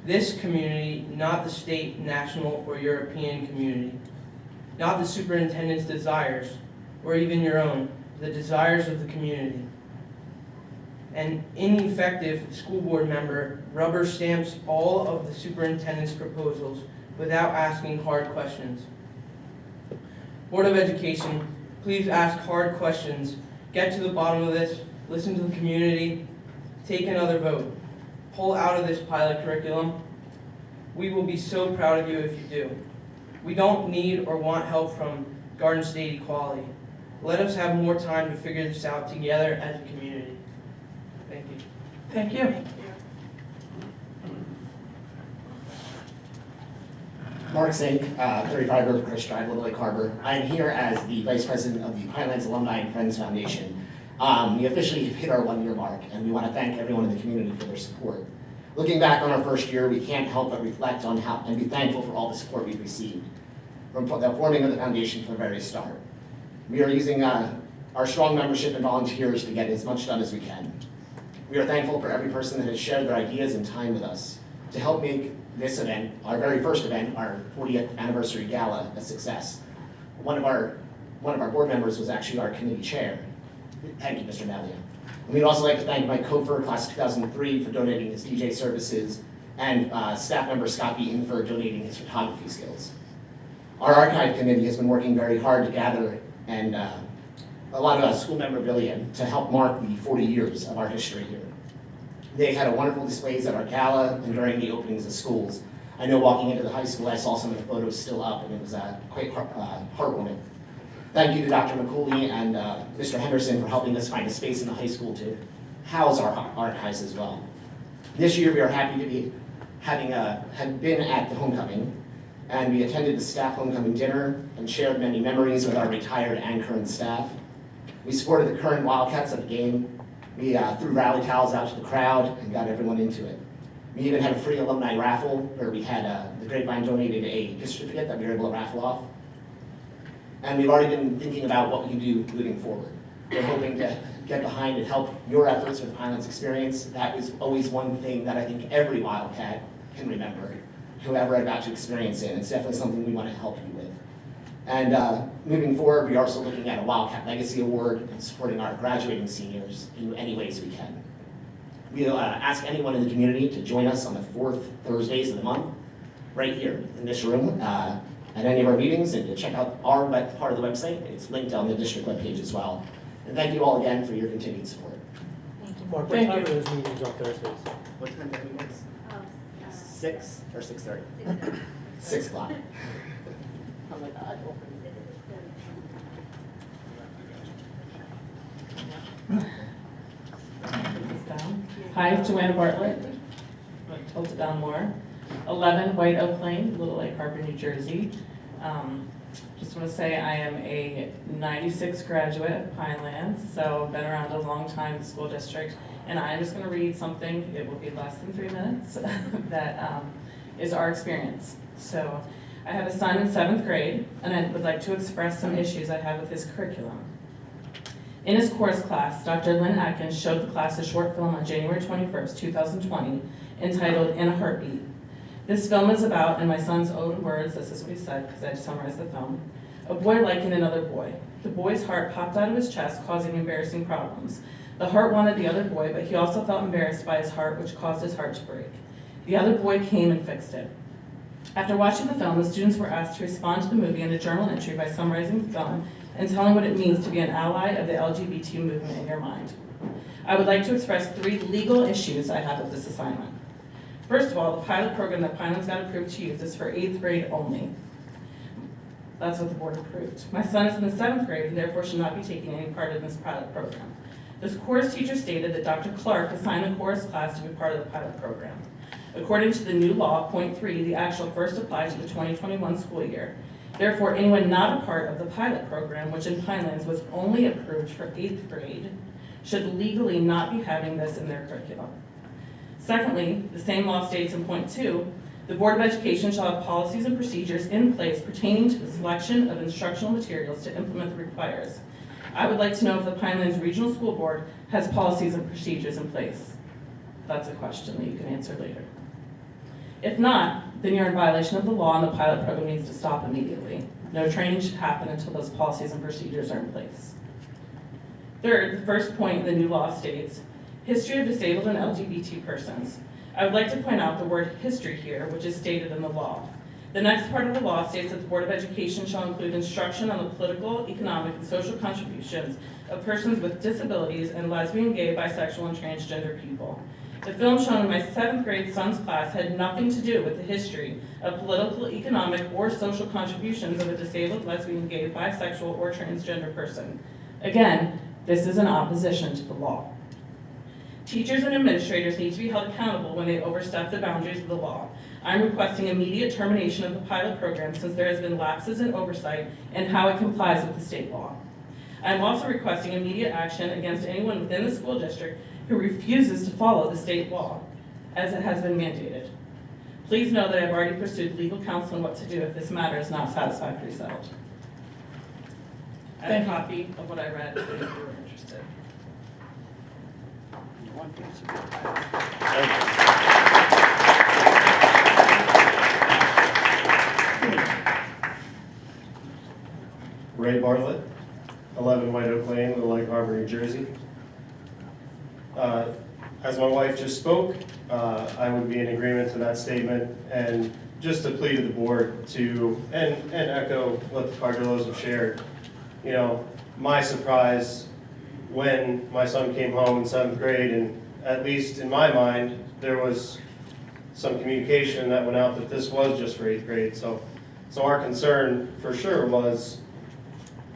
This community, not the state, national, or European community. Not the superintendent's desires, or even your own, the desires of the community. An ineffective school board member rubber stamps all of the superintendent's proposals without asking hard questions. Board of Education, please ask hard questions. Get to the bottom of this, listen to the community, take another vote. Pull out of this pilot curriculum. We will be so proud of you if you do. We don't need or want help from Garden State Equality. Let us have more time to figure this out together as a community. Thank you. Thank you. Mark Zink, 35 Rivercrest Drive, Little Lake Harbor. I'm here as the Vice President of the Pinelands Alumni and Friends Foundation. We officially hit our 1-year mark, and we want to thank everyone in the community for their support. Looking back on our first year, we can't help but reflect on how and be thankful for all the support we've received from the forming of the foundation from the very start. We are using our strong membership and volunteers to get as much done as we can. We are thankful for every person that has shared their ideas and time with us to help make this event, our very first event, our 40th anniversary gala, a success. One of our board members was actually our committee chair. Thank you, Mr. Malia. And we'd also like to thank Mike Kofer, class of 2003, for donating his DJ services, and staff member Scott Beaton for donating his photography skills. Our archive committee has been working very hard to gather and a lot of school memorabilia to help mark the 40 years of our history here. They had a wonderful displays at our gala and during the openings of schools. I know walking into the high school, I saw some of the photos still up, and it was quite heartwarming. Thank you to Dr. McCooley and Mr. Henderson for helping us find a space in the high school to house our archives as well. This year, we are happy to be had been at the homecoming, and we attended the staff homecoming dinner and shared many memories with our retired and current staff. We supported the current Wildcats at the game. We threw rally towels out to the crowd and got everyone into it. We even had a free alumni raffle where we had the Grapevine donated a gift certificate that we were able to raffle off. And we've already been thinking about what we can do moving forward. We're hoping to get behind and help your efforts with the Pinelands experience. That was always one thing that I think every Wildcat can remember, whoever I got to experience it. It's definitely something we want to help you with. And moving forward, we are also looking at a Wildcat Legacy Award and supporting our graduating seniors in any ways we can. We'll ask anyone in the community to join us on the 4th Thursdays of the month, right here in this room, at any of our meetings, and to check out our part of the website. It's linked on the district webpage as well. And thank you all again for your continued support. Mark, what time are those meetings on Thursdays? What time do we meet? 6 or 6:30? 6 o'clock. Oh my God. Hi, Joanna Bartlett. Tilt it down more. 11 White Oak Lane, Little Lake Harbor, New Jersey. Just want to say I am a 96 graduate of Pinelands, so been around a long time in the school district. And I'm just going to read something, it will be less than 3 minutes, that is our experience. So I have a son in 7th grade, and I would like to express some issues I have with his curriculum. In his course class, Dr. Lynn Atkins showed the class a short film on January 21st, 2020, entitled In a Heartbeat. This film is about, in my son's own words, this is what he said, because I had to summarize the film, a boy liking another boy. The boy's heart popped out of his chest, causing embarrassing problems. The heart wanted the other boy, but he also felt embarrassed by his heart, which caused his heart to break. The other boy came and fixed it. After watching the film, the students were asked to respond to the movie in a journal entry by summarizing the film and telling what it means to be an ally of the LGBT movement in your mind. I would like to express 3 legal issues I have with this assignment. First of all, the pilot program that Pinelands got approved to use is for 8th grade only. That's what the board approved. My son is in the 7th grade and therefore should not be taking any part in this pilot program. This chorus teacher stated that Dr. Clark assigned the chorus class to be part of the pilot program. According to the new law, point 3, the actual first applies to the 2021 school year. Therefore, anyone not a part of the pilot program, which in Pinelands was only approved for 8th grade, should legally not be having this in their curriculum. Secondly, the same law states in point 2, the Board of Education shall have policies and procedures in place pertaining to the selection of instructional materials to implement the requires. I would like to know if the Pinelands Regional School Board has policies and procedures in place. That's a question that you can answer later. If not, then you're in violation of the law and the pilot program needs to stop immediately. No training should happen until those policies and procedures are in place. Third, the first point the new law states, History of Disabled and LGBT Persons. I would like to point out the word history here, which is stated in the law. The next part of the law states that the Board of Education shall include instruction on the political, economic, and social contributions of persons with disabilities and lesbian, gay, bisexual, and transgender people. The film shown in my 7th grade son's class had nothing to do with the history of political, economic, or social contributions of a disabled, lesbian, gay, bisexual, or transgender person. Again, this is in opposition to the law. Teachers and administrators need to be held accountable when they overstep the boundaries of the law. I'm requesting immediate termination of the pilot program since there has been lapses in oversight and how it complies with the state law. I'm also requesting immediate action against anyone within the school district who refuses to follow the state law, as it has been mandated. Please know that I've already pursued legal counsel on what to do if this matter is not satisfactorily settled. I have a copy of what I read if you were interested. Ray Bartlett, 11 White Oak Lane, Little Lake Harbor, New Jersey. As my wife just spoke, I would be in agreement to that statement, and just to plead to the board to, and echo what the Cardillos have shared. You know, my surprise when my son came home in 7th grade, and at least in my mind, there was some communication that went out that this was just for 8th grade. So our concern for sure was,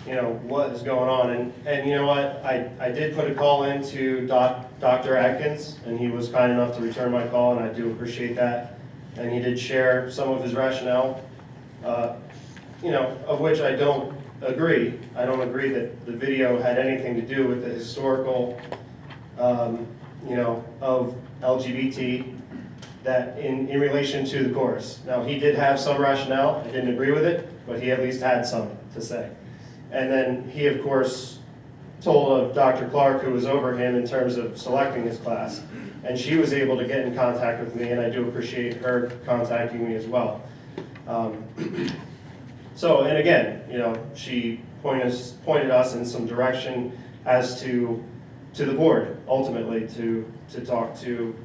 you know, what is going on? And you know what, I did put a call into Dr. Atkins, and he was kind enough to return my call, and I do appreciate that. And he did share some of his rationale, you know, of which I don't agree. I don't agree that the video had anything to do with the historical, you know, of LGBT that in relation to the chorus. Now, he did have some rationale. I didn't agree with it, but he at least had some to say. And then he, of course, told of Dr. Clark, who was over him in terms of selecting his class. And she was able to get in contact with me, and I do appreciate her contacting me as well. So, and again, you know, she pointed us in some direction as to the board, ultimately, to talk to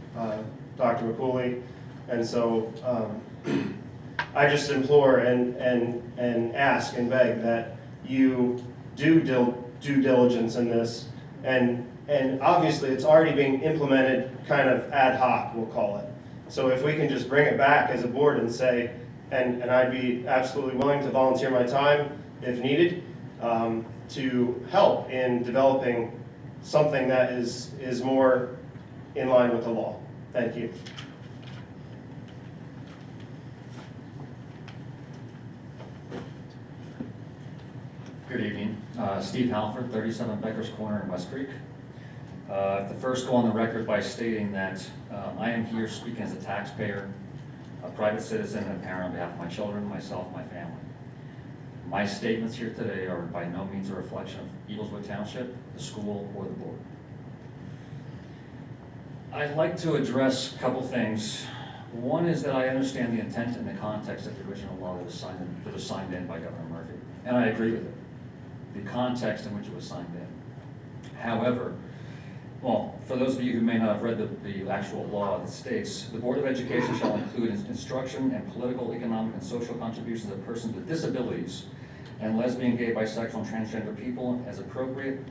Dr. McCooley. And so I just implore and ask and beg that you do due diligence in this, and obviously it's already being implemented kind of ad hoc, we'll call it. So if we can just bring it back as a board and say, and I'd be absolutely willing to volunteer my time if needed to help in developing something that is more in line with the law. Thank you. Good evening. Steve Halford, 37 Becker's Corner in West Creek. To first go on the record by stating that I am here speaking as a taxpayer, a private citizen, and a parent on behalf of my children, myself, and my family. My statements here today are by no means a reflection of Eagleswood Township, the school, or the board. I'd like to address a couple things. One is that I understand the intent and the context of the original law that was signed in by Governor Murphy, and I agree with it, the context in which it was signed in. However, well, for those of you who may not have read the actual law that states, the Board of Education shall include instruction and political, economic, and social contributions of persons with disabilities and lesbian, gay, bisexual, and transgender people as in appropriate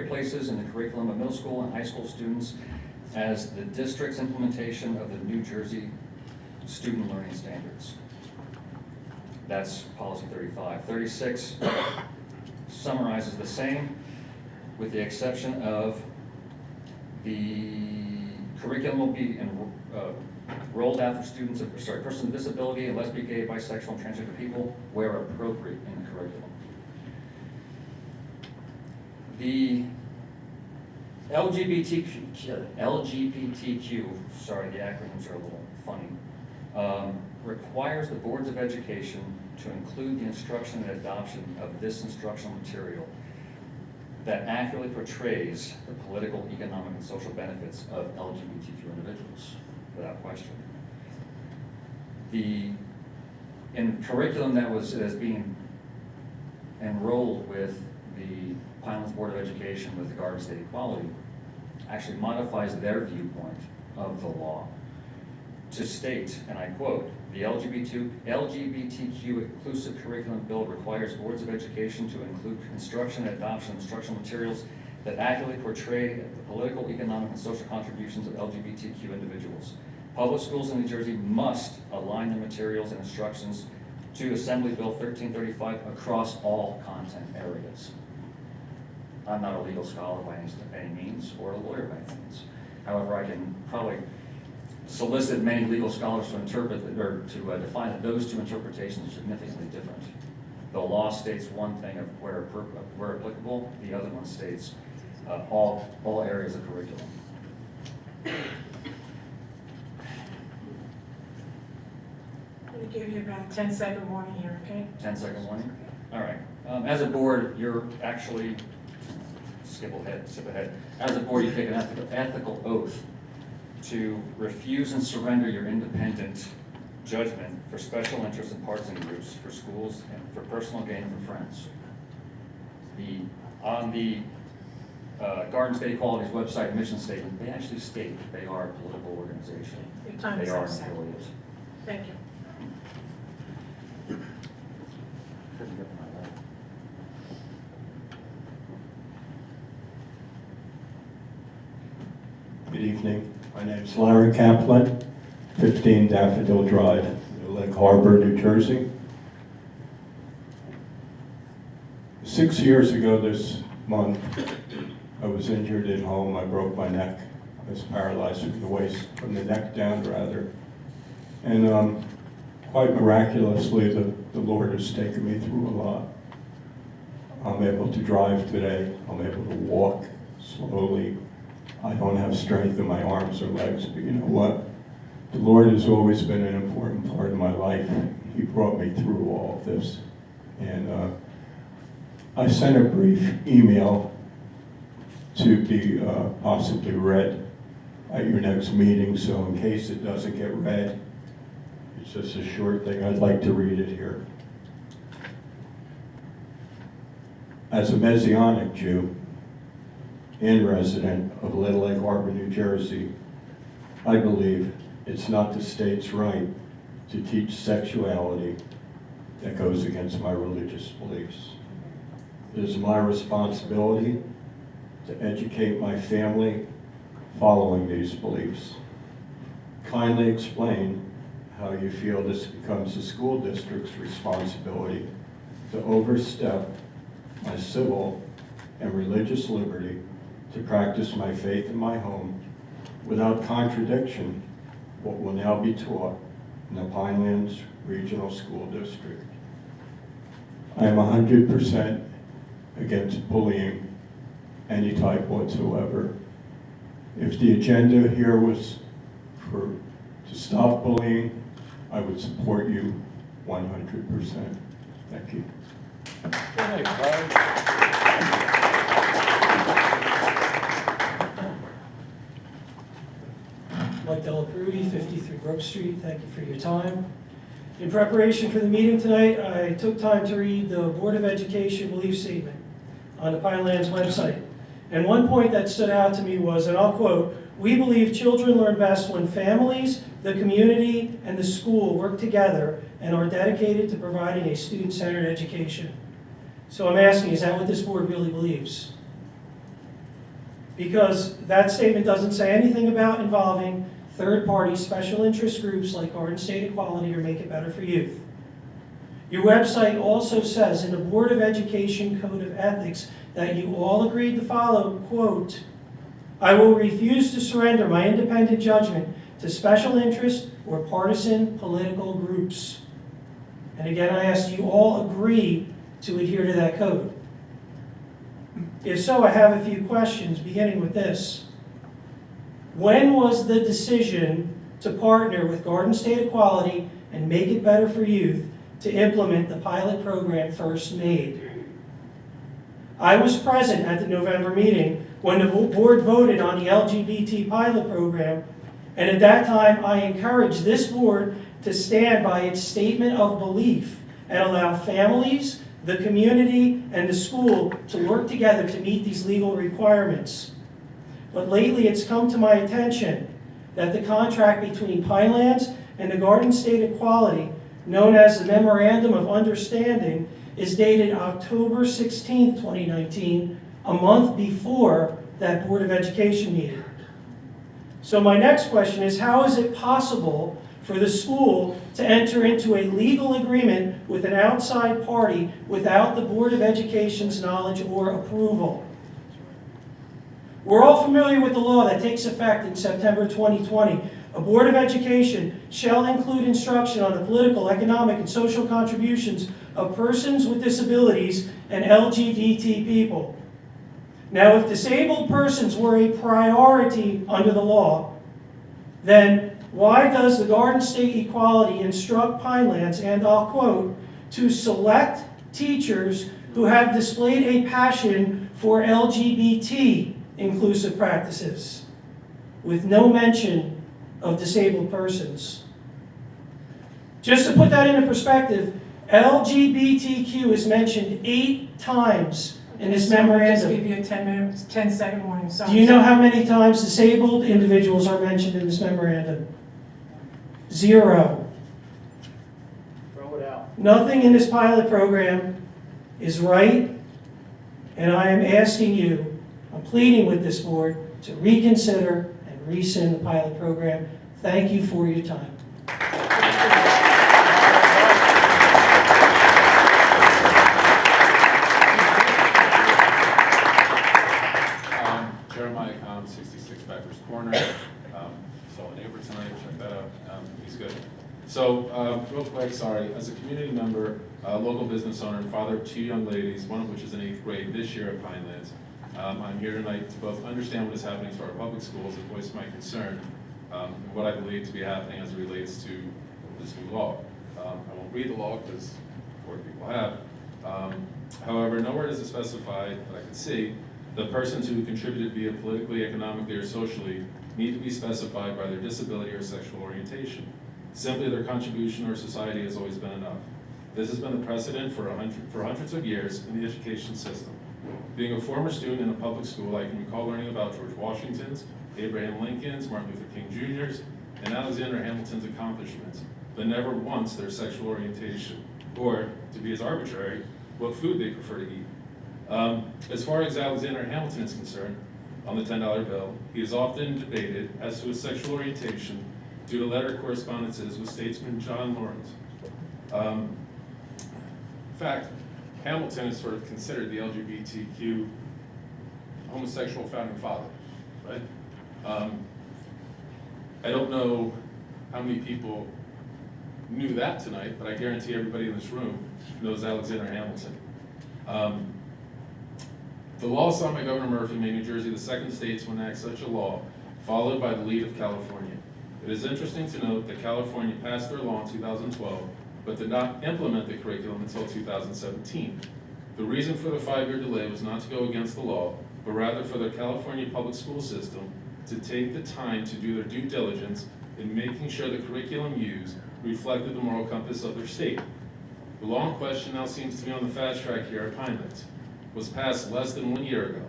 places in the curriculum of middle school and high school students as the district's implementation of the New Jersey Student Learning Standards. That's policy 35. 36 summarizes the same, with the exception of the curriculum will be rolled out for students of, persons with disability and lesbian, gay, bisexual, and transgender people where appropriate in the curriculum. The LGBTQ, sorry, the acronyms are a little funny, requires the boards of education to include the instruction and adoption of this instructional material that accurately portrays the political, economic, and social benefits of LGBTQ individuals, without question. In curriculum that is being enrolled with the Pinelands Board of Education with regard to state equality, actually modifies their viewpoint of the law to state, and I quote, "The LGBTQ inclusive curriculum bill requires boards of education to include instruction and adoption of instructional materials that accurately portray the political, economic, and social contributions of LGBTQ individuals. Public schools in New Jersey must align their materials and instructions to Assembly Bill 1335 across all content areas." I'm not a legal scholar by any means, or a lawyer by any means. However, I can probably solicit many legal scholars to interpret, or to define that those two interpretations are significantly different. The law states one thing of where applicable, the other one states all areas of curriculum. I'm going to give you about a 10-second warning here, okay? 10-second warning? All right. As a board, you're actually, skip ahead. As a board, you take an ethical oath to refuse and surrender your independent judgment for special interests and partisan groups, for schools, and for personal gain for friends. On the Garden State Equality's website mission statement, they actually state that they are a political organization. Your time is They are up, an sir. affiliate. Thank you. Good evening. My name's Larry Kaplan, 15 Daffodil Drive, Lake Harbor, New Jersey. 6 years ago this month, I was injured at home. I broke my neck. I was paralyzed from the waist, from the neck down rather. And quite miraculously, the Lord has taken me through a lot. I'm able to drive today. I'm able to walk slowly. I don't have strength in my arms or legs, but you know what? The Lord has always been an important part of my life. He brought me through all of this. And I sent a brief email to be possibly read at your next meeting, so in case it doesn't get read, it's just a short thing. I'd like to read it here. As a Messianic Jew and resident of Little Lake Harbor, New Jersey, I believe it's not the state's right to teach sexuality that goes against my religious beliefs. It is my responsibility to educate my family following these beliefs. Kindly explain how you feel this becomes the school district's responsibility to overstep my civil and religious liberty to practice my faith in my home without contradiction what will now be taught in the Pinelands Regional School District. I am 100% against bullying any type whatsoever. If the agenda here was to stop bullying, I would support you 100%. Thank you. Mike Delaprudi, 53 Grove Street. Thank you for your time. In preparation for the meeting tonight, I took time to read the Board of Education belief statement on the Pinelands website. And one point that stood out to me was, and I'll quote, "We believe children learn best when families, the community, and the school work together and are dedicated to providing a student-centered education." So I'm asking, is that what this board really believes? Because that statement doesn't say anything about involving third-party special interest groups like Garden State Equality or Make It Better for Youth. Your website also says in the Board of Education Code of Ethics that you all agreed to follow, quote, "I will refuse to surrender my independent judgment to special interest or partisan political groups." And again, I ask, do you all agree to adhere to that code? If so, I have a few questions, beginning with this. When was the decision to partner with Garden State Equality and Make It Better for Youth to implement the pilot program first made? I was present at the November meeting when the board voted on the LGBT pilot program, and at that time I encouraged this board to stand by its statement of belief and allow families, the community, and the school to work together to meet these legal requirements. but lately it's come to my attention that the contract between Pinelands and the Garden State Equality, known as the Memorandum of Understanding, is dated October 16, 2019, a month before that Board of Education meeting. So my next question is, how is it possible for the school to enter into a legal agreement with an outside party without the Board of Education's knowledge or approval? We're all familiar with the law that takes effect in September 2020. A Board of Education shall include instruction on the political, economic, and social contributions of persons with disabilities and LGBT people. Now, if disabled persons were a priority under the law, then why does the Garden State Equality instruct Pinelands, and I'll quote, to select teachers who have displayed a passion for LGBT inclusive practices, with no mention of disabled persons? Just to put that into perspective, LGBTQ is mentioned 8 times in this memorandum. Just give you a 10-second warning. Sorry. Do you know how many times disabled individuals are mentioned in this memorandum? 0. Throw it out. Nothing in this pilot program is right, and I am asking you, I'm pleading with this board to reconsider and rescind the pilot program. Thank you for your time. Jeremiah Com, 66 Backers Corner. Saw a neighbor tonight, check that out. He's good. So, real quick, sorry. As a community member, local business owner, and father of 2 young ladies, one of which is in 8th grade this year at Pinelands, I'm here tonight to both understand what is happening to our public schools and voice my concern and what I believe to be happening as it relates to this new law. I won't read the law because 4 people have. However, nowhere does it specify that I can see the persons who contributed via politically, economically, or socially need to be specified by their disability or sexual orientation. Simply their contribution to our society has always been enough. This has been the precedent for hundreds of years in the education system. Being a former student in a public school, I can recall learning about George Washington's, Abraham Lincoln's, Martin Luther King Jr.'s, and Alexander Hamilton's accomplishments, but never once their sexual orientation, or, to be as arbitrary, what food they prefer to eat. As far as Alexander Hamilton is concerned, on the $10 bill, he is often debated as to his sexual orientation due to letter correspondences with statesman John Lawrence. In fact, Hamilton is sort of considered the LGBTQ homosexual founding father, right? I don't know how many people knew that tonight, but I guarantee everybody in this room knows Alexander Hamilton. The law signed by Governor Murphy made New Jersey the second state to enact such a law, followed by the lead of California. It is interesting to note that California passed their law in 2012, but did not implement the curriculum until 2017. The reason for the 5-year delay was not to go against the law, but rather for the California public school system to take the time to do their due diligence in making sure the curriculum used reflected the moral compass of their state. The law in question now seems to be on the fast track here at Pinelands. Was passed less than 1 year ago.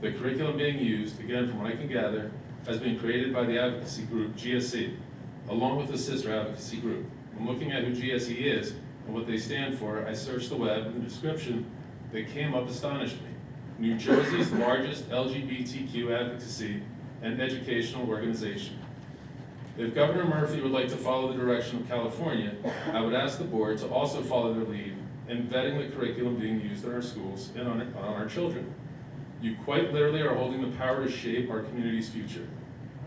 The curriculum being used, again from what I can gather, has been created by the advocacy group GSE, along with a sister advocacy group. When looking at who GSE is and what they stand for, I searched the web and the description that came up astonished me. New Jersey's largest LGBTQ advocacy and educational organization. If Governor Murphy would like to follow the direction of California, I would ask the board to also follow their lead in vetting the curriculum being used in our schools and on our children. You quite literally are holding the power to shape our community's future.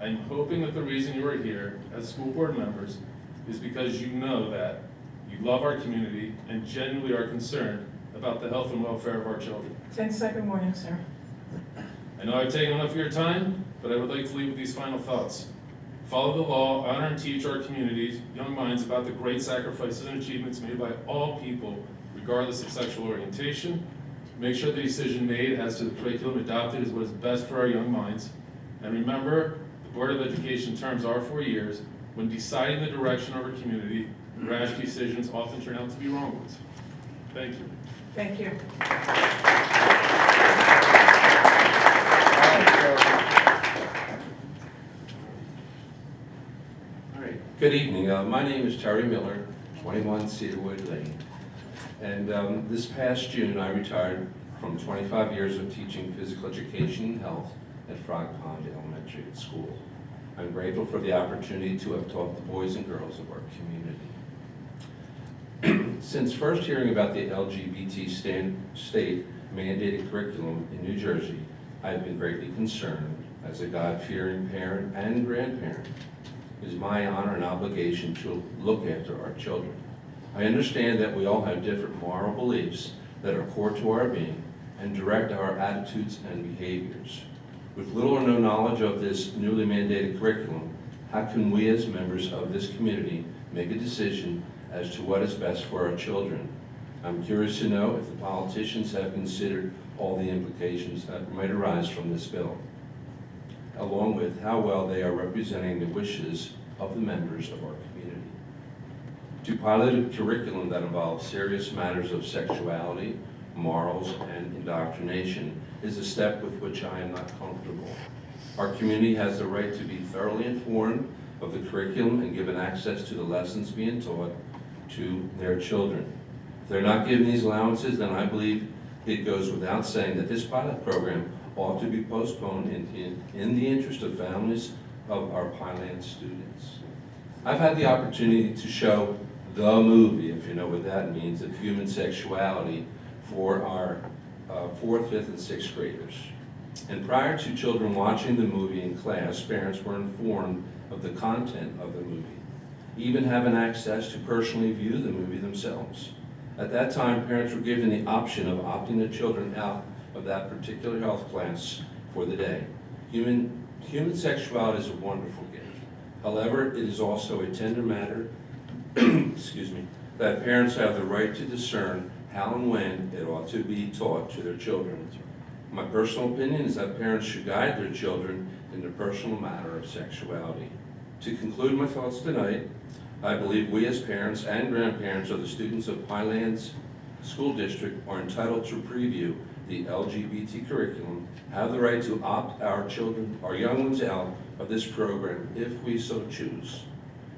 I'm hoping that the reason you are here as school board members is because you know that you love our community and genuinely are concerned about the health and welfare of our children. 10-second warning, sir. I know I've taken enough of your time, but I would like to leave with these final thoughts. Follow the law, honor and teach our communities, young minds, about the great sacrifices and achievements made by all people, regardless of sexual orientation. Make sure the decision made as to the curriculum adopted is what is best for our young minds. And remember, the Board of Education terms are 4 years. When deciding the direction of our community, rash decisions often turn out to be wrong ones. Thank you. Thank you. Good evening. My name is Terry Miller, 21 Cedarwood Lane. And this past June, I retired from 25 years of teaching physical education and health at Frog Pond Elementary School. I'm grateful for the opportunity to have taught the boys and girls of our community. Since first hearing about the LGBT state mandated curriculum in New Jersey, I've been greatly concerned. As a God-fearing parent and grandparent, it is my honor and obligation to look after our children. I understand that we all have different moral beliefs that are core to our being and direct our attitudes and behaviors. With little or no knowledge of this newly mandated curriculum, how can we as members of this community make a decision as to what is best for our children? I'm curious to know if the politicians have considered all the implications that might arise from this bill, along with how well they are representing the wishes of the members of our community. To pilot a curriculum that involves serious matters of sexuality, morals, and indoctrination is a step with which I am not comfortable. Our community has the right to be thoroughly informed of the curriculum and given access to the lessons being taught to their children. If they're not given these allowances, then I believe it goes without saying that this pilot program ought to be postponed in the interest of families of our Pineland students. I've had the opportunity to show the movie, if you know what that means, of human sexuality for our 4th, 5th, and 6th graders. And prior to children watching the movie in class, parents were informed of the content of the movie, even having access to personally view the movie themselves. At that time, parents were given the option of opting their children out of that particular health class for the day. Human sexuality is a wonderful gift. However, it is also a tender matter excuse me, that parents have the right to discern how and when it ought to be taught to their children. My personal opinion is that parents should guide their children in the personal matter of sexuality. To conclude my thoughts tonight, I believe we as parents and grandparents of the students of Pinelands School District are entitled to preview the LGBT curriculum, have the right to opt our children, our young ones out of this program if we so choose.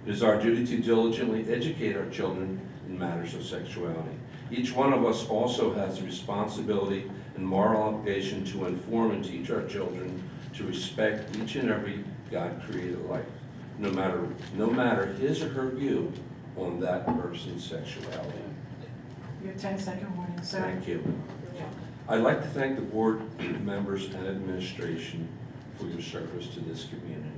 It is our duty to diligently educate our children in matters of sexuality. Each one of us also has a responsibility and moral obligation to inform and teach our children to respect each and every God-created life, no matter his or her view on that person's sexuality. Your 10-second warning, sir. Thank you. I'd like to thank the board members and administration for your service to this community.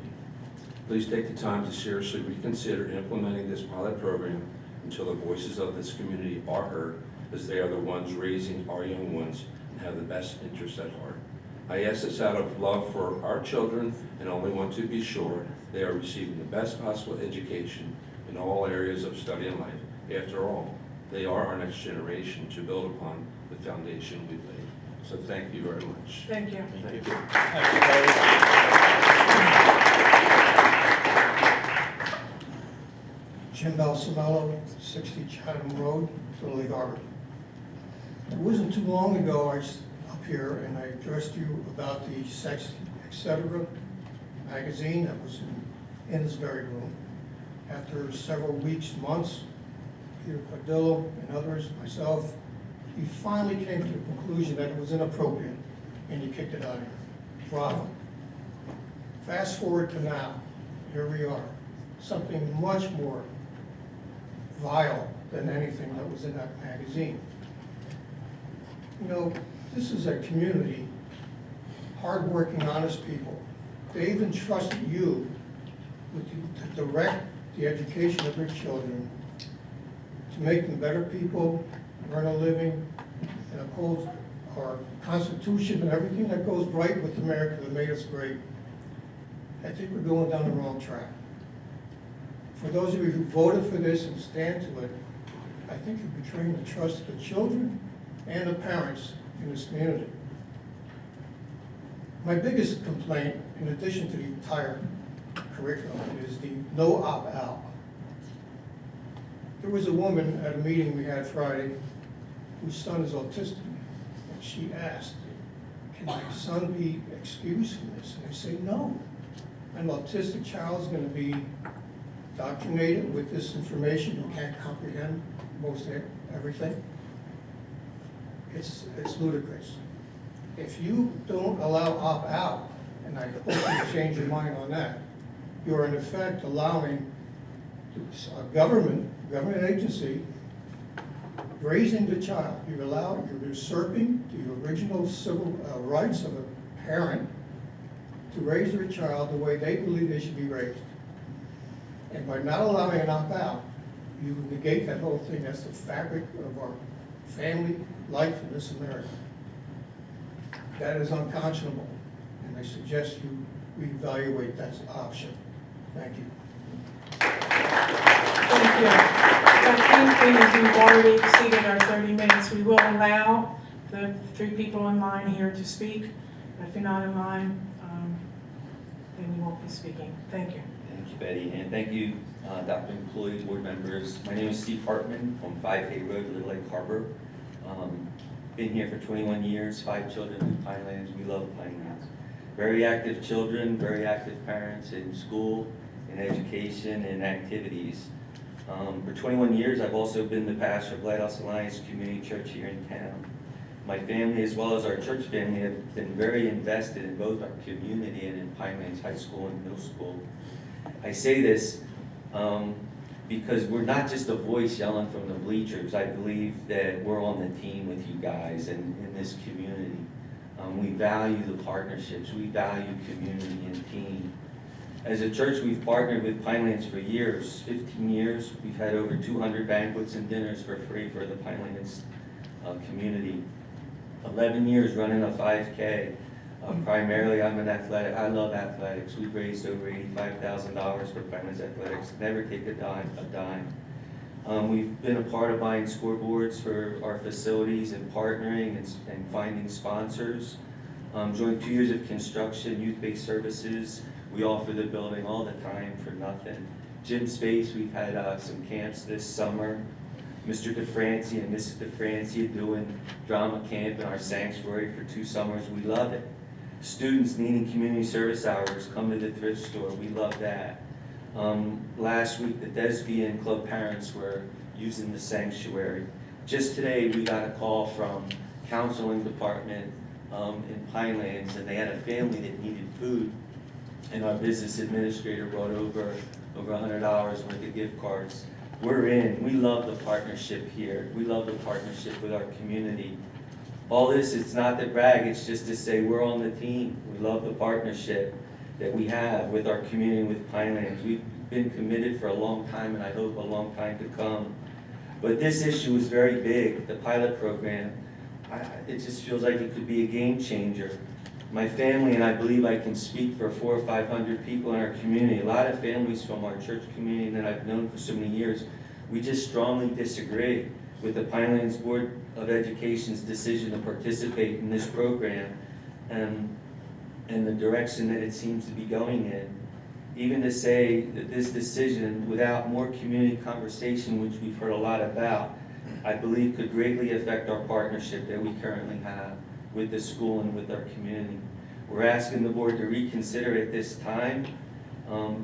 Please take the time to seriously reconsider implementing this pilot program until the voices of this community are heard, as they are the ones raising our young ones and have the best interests at heart. I ask this out of love for our children and only want to be sure they are receiving the best possible education in all areas of study and life. After all, they are our next generation to build upon the foundation we've laid. So thank you very much. Thank you. Thank you. Jim Balsamelo, 60 Chatham Road, Little Lake Harbor. It wasn't too long ago I was up here and I addressed you about the Sex Etc. magazine that was in this very room. After several weeks, months, Peter Cardillo and others, myself, we finally came to the conclusion that it was inappropriate and you kicked it out of here. Bravo. Fast forward to now, here we are. Something much more vile than anything that was in that magazine. You know, this is a community, hardworking, honest people. They even trust you to direct the education of their children, to make them better people, earn a living, and uphold our Constitution and everything that goes right with America that made us great. I think we're going down the wrong track. For those of you who voted for this and stand to it, I think you're betraying the trust of the children and the parents in this community. My biggest complaint, in addition to the entire curriculum, is the no opt-out. There was a woman at a meeting we had Friday whose son is autistic, and she asked, can my son be excused from this? And I say, no. An autistic child is going to be indoctrinated with this information, you can't comprehend most everything. It's ludicrous. If you don't allow opt-out, and I hope you change your mind on that, you're in effect allowing a government agency raising the child. You're usurping the original civil rights of a parent to raise their child the way they believe they should be raised. And by not allowing an opt-out, you negate that whole thing. That's the fabric of our family life in this America. That is unconscionable, and I suggest you reevaluate that option. Thank you. Thank you. I think we've already exceeded our 30 minutes. We will allow the 3 people in line here to speak. If you're not in line, then you won't be speaking. Thank you. Thank you, Betty, and thank you, Dr. McCooley, board members. My name is Steve Hartman from 5 Hay Road, Little Lake Harbor. Been here for 21 years, 5 children in Pinelands. We love Pinelands. Very active children, very active parents in school, in education, and activities. For 21 years, I've also been the pastor of Lighthouse Alliance Community Church here in town. My family, as well as our church family, have been very invested in both our community and in Pinelands High School and Middle School. I say this because we're not just a voice yelling from the bleachers. I believe that we're on the team with you guys and in this community. We value the partnerships. We value community and team. As a church, we've partnered with Pinelands for years, 15 years. We've had over 200 banquets and dinners for free for the Pinelands community. 11 years running a 5K. Primarily, I'm an athletic. I love athletics. We've raised over $85,000 for Pinelands Athletics. Never take a dime. We've been a part of buying scoreboards for our facilities and partnering and finding sponsors. During 2 years of construction, youth-based services, we offer the building all the time for nothing. Gym space, we've had some camps this summer. Mr. DeFranci and Mrs. DeFranci doing drama camp in our sanctuary for 2 summers. We love it. Students needing community service hours, come to the thrift store. We love that. Last week, the Desbian Club parents were using the sanctuary. Just today, we got a call from counseling department in Pinelands, and they had a family that needed food, and our business administrator brought over $100 worth of gift cards. We're in. We love the partnership here. We love the partnership with our community. All this, it's not to brag, it's just to say we're on the team. We love the partnership that we have with our community, with Pinelands. We've been committed for a long time, and I hope a long time to come. But this issue is very big, the pilot program. It just feels like it could be a game changer. My family, and I believe I can speak for 400 or 500 people in our community, a lot of families from our church community that I've known for so many years, we just strongly disagree with the Pinelands Board of Education's decision to participate in this program and the direction that it seems to be going in. Even to say that this decision, without more community conversation, which we've heard a lot about, I believe could greatly affect our partnership that we currently have with the school and with our community. We're asking the board to reconsider at this time.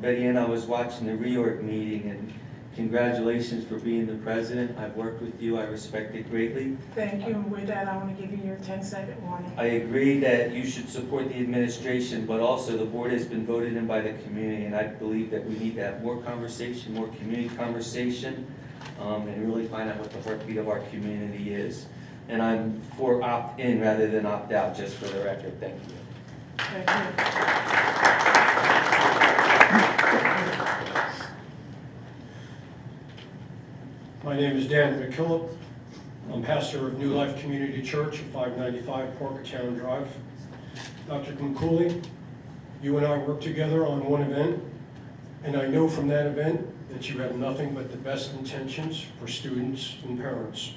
Betty and I was watching the reorg meeting, and congratulations for being the president. I've worked with you. I respect it greatly. Thank you, and with that, I want to give you your 10-second warning. I agree that you should support the administration, but also the board has been voted in by the community, and I believe that we need to have more conversation, more community conversation, and really find out what the heartbeat of our community is. And I'm for opt-in rather than opt-out, just for the record. Thank you. Thank you. My name is Dan McKillop. I'm pastor of New Life Community Church at 595 Porkertown Drive. Dr. McCooley, you and I worked together on one event, and I know from that event that you have nothing but the best intentions for students and parents.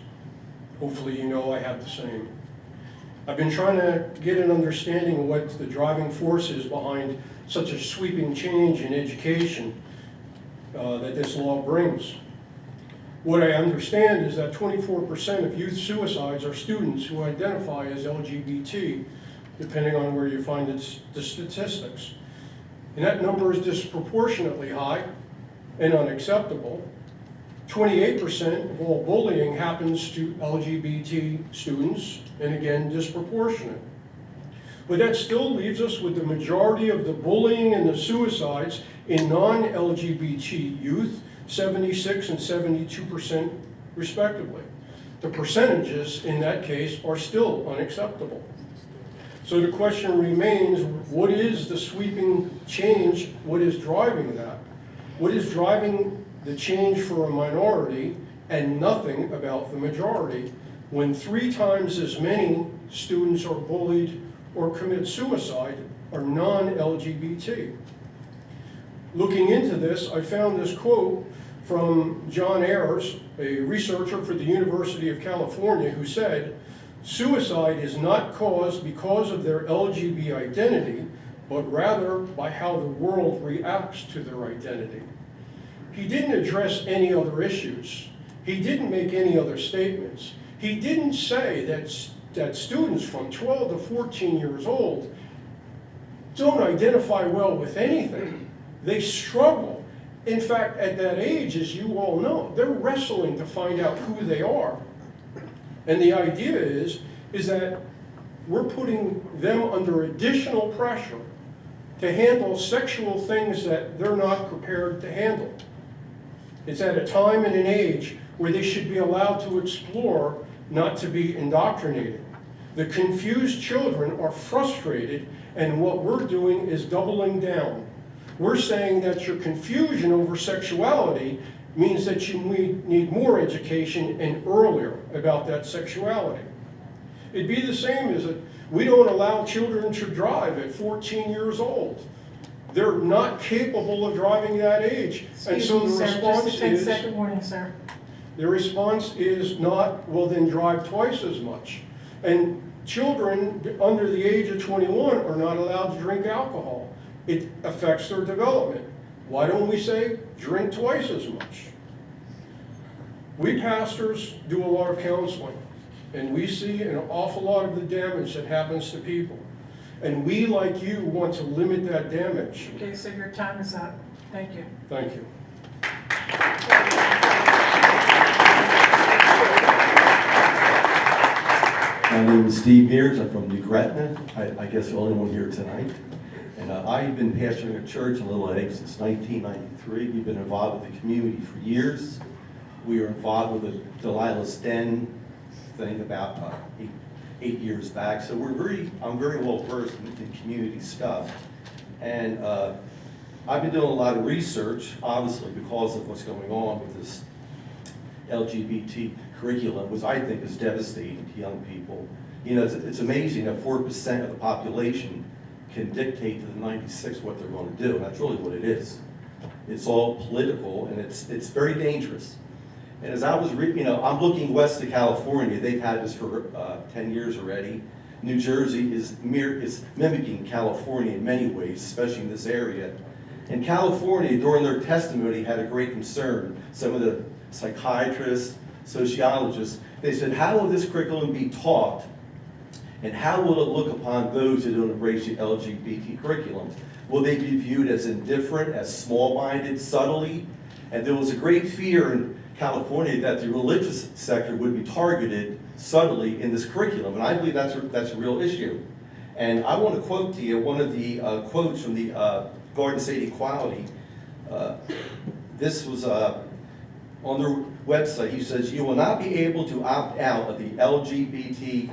Hopefully you know I have the same. I've been trying to get an understanding of what the driving force is behind such a sweeping change in education that this law brings. What I understand is that 24% of youth suicides are students who identify as LGBT, depending on where you find the statistics. And that number is disproportionately high and unacceptable. 28% of all bullying happens to LGBT students, and again, disproportionate. But that still leaves us with the majority of the bullying and the suicides in non-LGBT youth, 76 and 72% respectively. The percentages in that case are still unacceptable. So the question remains, what is the sweeping change? What is driving that? What is driving the change for a minority and nothing about the majority when 3 times as many students are bullied or commit suicide are non-LGBT? Looking into this, I found this quote from John Ayers, a researcher for the University of California, who said, "Suicide is not caused because of their LGBT identity, but rather by how the world reacts to their identity." He didn't address any other issues. He didn't make any other statements. He didn't say that students from 12 to 14 years old don't identify well with anything. They struggle. In fact, at that age, as you all know, they're wrestling to find out who they are. And the idea is that we're putting them under additional pressure to handle sexual things that they're not prepared to handle. It's at a time and an age where they should be allowed to explore, not to be indoctrinated. The confused children are frustrated, and what we're doing is doubling down. We're saying that your confusion over sexuality means that you need more education and earlier about that sexuality. It'd be the same as that we don't allow children to drive at 14 years old. They're not capable of driving that age. And so the response Just a 10 is, second warning, sir. the response is not, well, then drive twice as much. And children under the age of 21 are not allowed to drink alcohol. It affects their development. Why don't we say drink twice as much? We pastors do a lot of counseling, and we see an awful lot of the damage that happens to people. And we, like you, want to limit that damage. Okay, so your time is up. Thank you. Thank you. My name is Steve Mears. I'm from New Gretna. I guess the only one here tonight. And I've been pastoring a church in Little Egg since 1993. We've been involved with the community for years. We were involved with the Delilah's Den thing about 8 years back. So I'm very well versed in community stuff. And I've been doing a lot of research, obviously, because of what's going on with this LGBT curriculum, which I think is devastating to young people. You know, it's amazing that 4% of the population can dictate to the 96 what they're going to do. And that's really what it is. It's all political, and it's very dangerous. And as I was reading, I'm looking west of California. They've had this for 10 years already. New Jersey is mimicking California in many ways, especially in this area. And California, during their testimony, had a great concern. Some of the psychiatrists, sociologists, they said, how will this curriculum be taught? And how will it look upon those who don't embrace the LGBT curriculum? Will they be viewed as indifferent, as small-minded, subtly? And there was a great fear in California that the religious sector would be targeted subtly in this curriculum. And I believe that's a real issue. And I want to quote to you one of the quotes from the Garden State Equality. This was on their website. He says, "You will not be able to opt out of the LGBT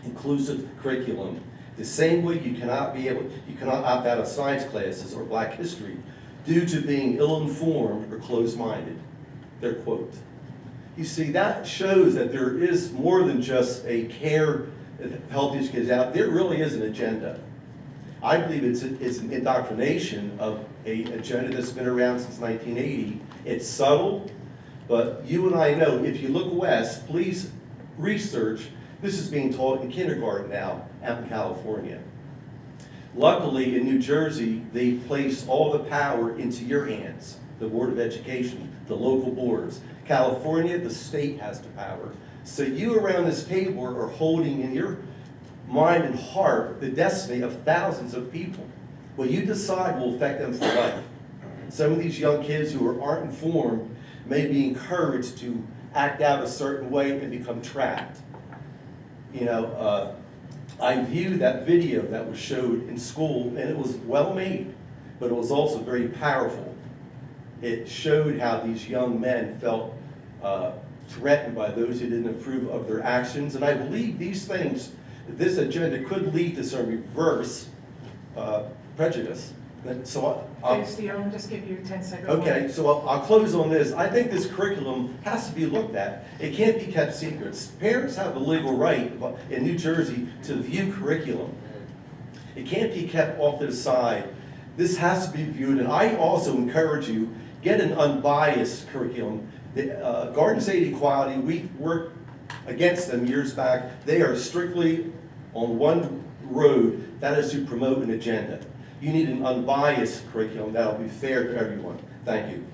inclusive curriculum the same way you cannot opt out of science classes or Black history due to being ill-informed or closed-minded." Their quote. You see, that shows that there is more than just a care to help these kids out. There really is an agenda. I believe it's an indoctrination of an agenda that's been around since 1980. It's subtle, but you and I know, if you look west, please research. This is being taught in kindergarten now out in California. Luckily, in New Jersey, they place all the power into your hands, the Board of Education, the local boards. California, the state has the power. So you around this table are holding in your mind and heart the destiny of thousands of people. What you decide will affect them for life. Some of these young kids who aren't informed may be encouraged to act out a certain way and become trapped. I viewed that video that was showed in school, and it was well made, but it was also very powerful. It showed how these young men felt threatened by those who didn't approve of their actions, and I believe these things, this agenda could lead to some reverse prejudice. So Okay, Steve, I'm gonna just give you a 10-second. okay, so I'll close on this. I think this curriculum has to be looked at. It can't be kept secret. Parents have the legal right in New Jersey to view curriculum. It can't be kept off to the side. This has to be viewed, and I also encourage you, get an unbiased curriculum. The Garden State Equality, we worked against them years back. They are strictly on one road, that is to promote an agenda. You need an unbiased curriculum that will be fair to everyone. Thank you.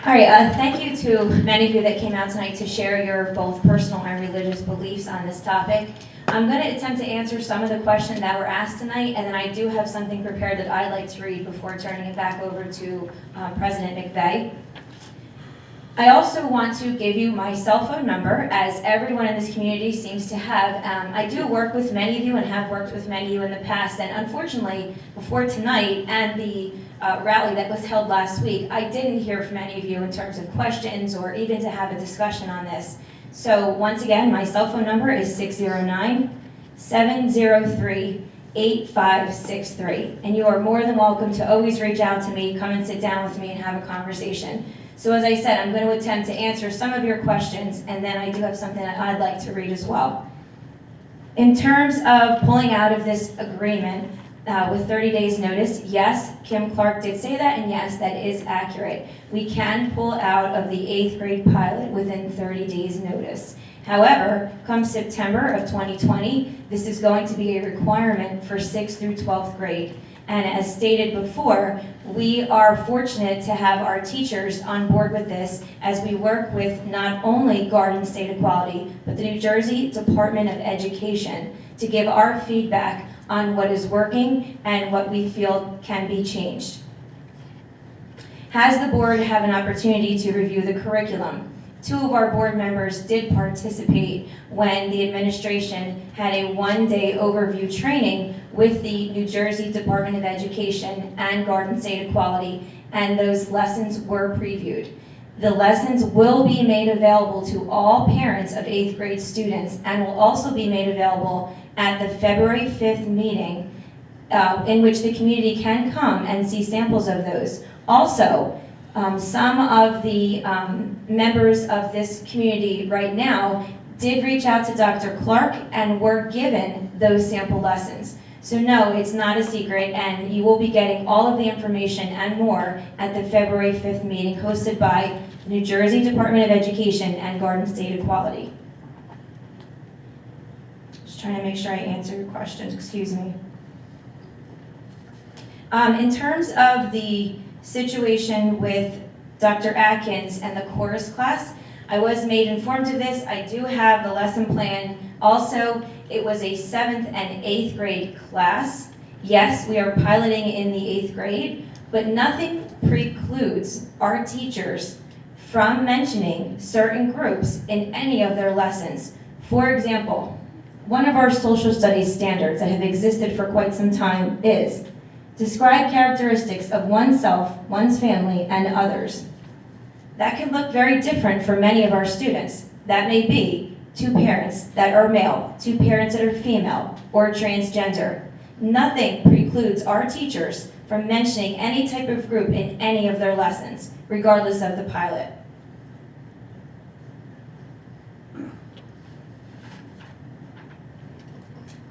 All right, thank you to many of you that came out tonight to share your both personal and religious beliefs on this topic. I'm going to attempt to answer some of the questions that were asked tonight, and then I do have something prepared that I'd like to read before turning it back over to President McVeigh. I also want to give you my cell phone number, as everyone in this community seems to have. I do work with many of you and have worked with many of you in the past, and unfortunately, before tonight and the rally that was held last week, I didn't hear from any of you in terms of questions or even to have a discussion on this. So once again, my cell phone number is 609-703-8563, and you are more than welcome to always reach out to me, come and sit down with me and have a conversation. So as I said, I'm going to attempt to answer some of your questions, and then I do have something that I'd like to read as well. In terms of pulling out of this agreement with 30 days notice, yes, Kim Clark did say that, and yes, that is accurate. We can pull out of the 8th grade pilot within 30 days notice. However, come September of 2020, this is going to be a requirement for 6th through 12th grade. And as stated before, we are fortunate to have our teachers on board with this as we work with not only Garden State Equality, but the New Jersey Department of Education to give our feedback on what is working and what we feel can be changed. Has the board have an opportunity to review the curriculum? 2 of our board members did participate when the administration had a one-day overview training with the New Jersey Department of Education and Garden State Equality, and those lessons were previewed. The lessons will be made available to all parents of 8th grade students and will also be made available at the February 5th meeting in which the community can come and see samples of those. Also, some of the members of this community right now did reach out to Dr. Clark and were given those sample lessons. So no, it's not a secret, and you will be getting all of the information and more at the February 5th meeting hosted by New Jersey Department of Education and Garden State Equality. Just trying to make sure I answer your questions, excuse me. In terms of the situation with Dr. Atkins and the chorus class, I was made informed of this. I do have the lesson plan. Also, it was a 7th and 8th grade class. Yes, we are piloting in the 8th grade, but nothing precludes our teachers from mentioning certain groups in any of their lessons. For example, one of our social studies standards that have existed for quite some time is describe characteristics of oneself, one's family, and others. That can look very different for many of our students. That may be 2 parents that are male, 2 parents that are female, or transgender. Nothing precludes our teachers from mentioning any type of group in any of their lessons, regardless of the pilot.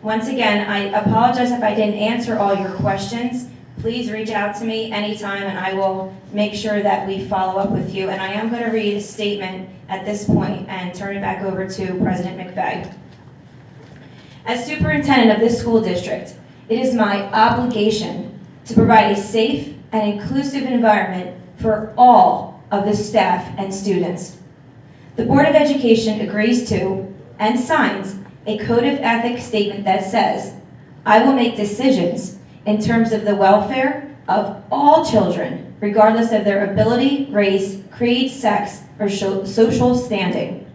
Once again, I apologize if I didn't answer all your questions. Please reach out to me anytime and I will make sure that we follow up with you. And I am going to read a statement at this point and turn it back over to President McVeigh. As superintendent of this school district, it is my obligation to provide a safe and inclusive environment for all of the staff and students. The Board of Education agrees to and signs a code of ethics statement that says, I will make decisions in terms of the welfare of all children, regardless of their ability, race, creed, sex, or social standing.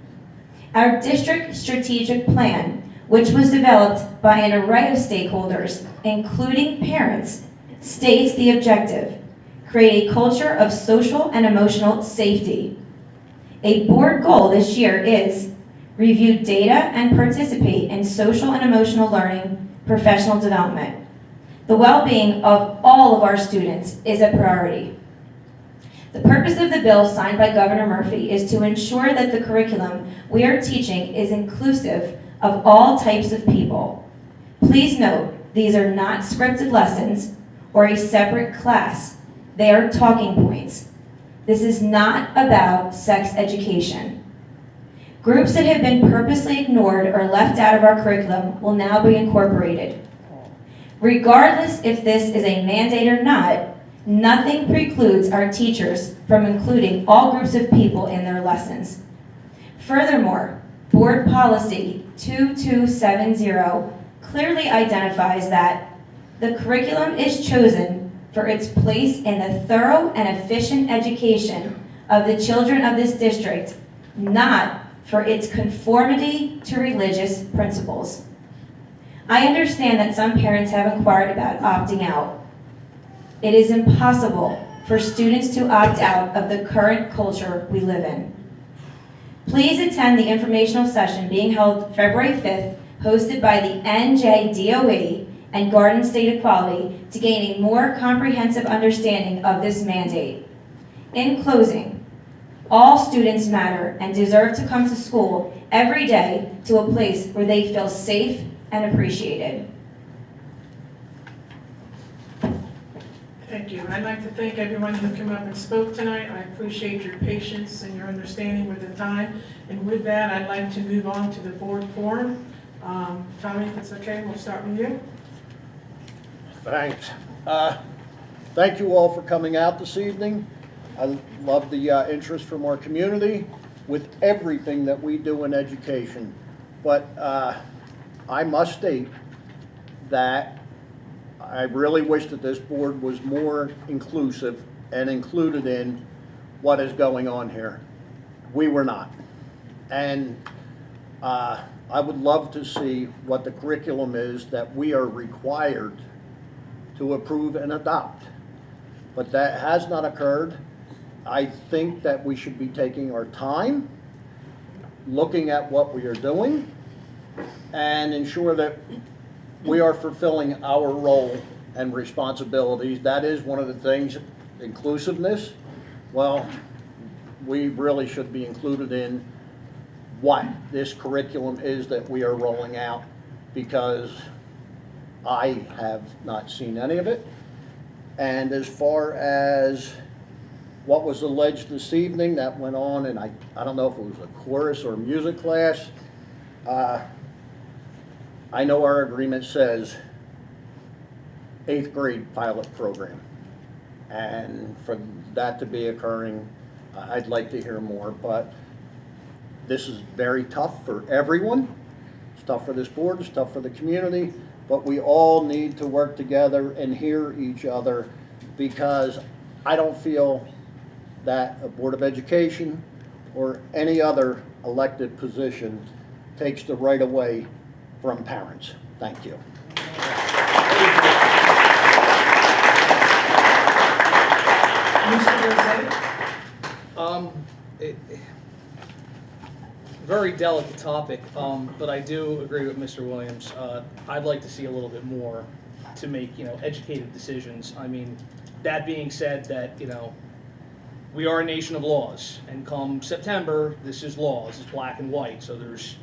Our district strategic plan, which was developed by an array of stakeholders, including parents, states the objective: create a culture of social and emotional safety. A board goal this year is review data and participate in social and emotional learning, professional development. The well-being of all of our students is a priority. The purpose of the bill signed by Governor Murphy is to ensure that the curriculum we are teaching is inclusive of all types of people. Please note, these are not scripted lessons or a separate class. They are talking points. This is not about sex education. Groups that have been purposely ignored or left out of our curriculum will now be incorporated. Regardless if this is a mandate or not, nothing precludes our teachers from including all groups of people in their lessons. Furthermore, Board Policy 2270 clearly identifies that the curriculum is chosen for its place in the thorough and efficient education of the children of this district, not for its conformity to religious principles. I understand that some parents have inquired about opting out. It is impossible for students to opt out of the current culture we live in. Please attend the informational session being held February 5th, hosted by the NJDOE and Garden State Equality to gain a more comprehensive understanding of this mandate. In closing, all students matter and deserve to come to school every day to a place where they feel safe and appreciated. Thank you. I'd like to thank everyone who came up and spoke tonight. I appreciate your patience and your understanding with the time. And with that, I'd like to move on to the board forum. Tommy, if it's okay, we'll start with you. Thanks. Thank you all for coming out this evening. I love the interest from our community with everything that we do in education. But I must state that I really wish that this board was more inclusive and included in what is going on here. We were not. And I would love to see what the curriculum is that we are required to approve and adopt. But that has not occurred. I think that we should be taking our time, looking at what we are doing, and ensure that we are fulfilling our role and responsibilities. That is one of the things, inclusiveness. Well, we really should be included in what this curriculum is that we are rolling out, because I have not seen any of it. And as far as what was alleged this evening that went on, and I don't know if it was a chorus or a music class, I know our agreement says 8th grade pilot program. And for that to be occurring, I'd like to hear more, but this is very tough for everyone. It's tough for this board, it's tough for the community, but we all need to work together and hear each other, because I don't feel that a Board of Education or any other elected position takes the right away from parents. Thank you. Very delicate topic, but I do agree with Mr. Williams. I'd like to see a little bit more to make, educated decisions. I mean, that being said, that, we are a nation of laws, and come September, this is law. This is black and white. So there's,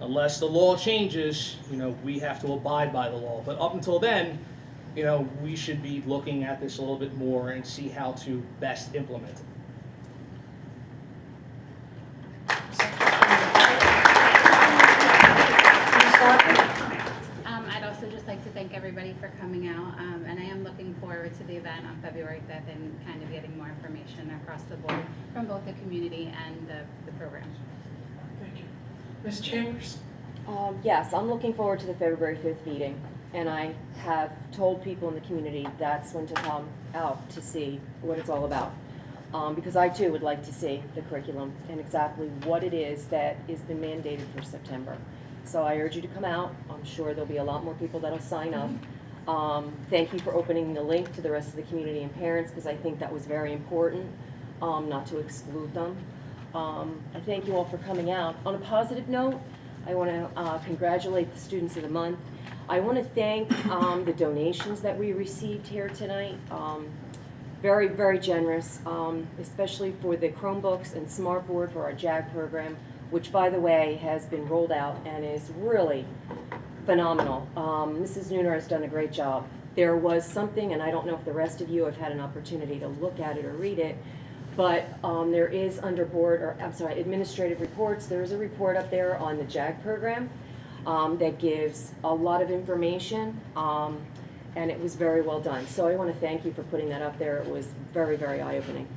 unless the law changes, we have to abide by the law. But up until then, we should be looking at this a little bit more and see how to best implement it. I'd also just like to thank everybody for coming out, and I am looking forward to the event on February 5th and kind of getting more information across the board from both the community and the program. Thank you. Ms. Chambers? Yes, I'm looking forward to the February 5th meeting, and I have told people in the community that's when to come out to see what it's all about. Because I too would like to see the curriculum and exactly what it is that has been mandated for September. So I urge you to come out. I'm sure there'll be a lot more people that'll sign up. Thank you for opening the link to the rest of the community and parents, because I think that was very important, not to exclude them. I thank you all for coming out. On a positive note, I want to congratulate the students of the month. I want to thank the donations that we received here tonight. Very, very generous, especially for the Chromebooks and Smartboard for our JAG program, which, by the way, has been rolled out and is really phenomenal. Mrs. Nooner has done a great job. There was something, and I don't know if the rest of you have had an opportunity to look at it or read it, but there is under administrative reports, there is a report up there on the JAG program that gives a lot of information, and it was very well done. So I want to thank you for putting that up there. It was very, very eye-opening.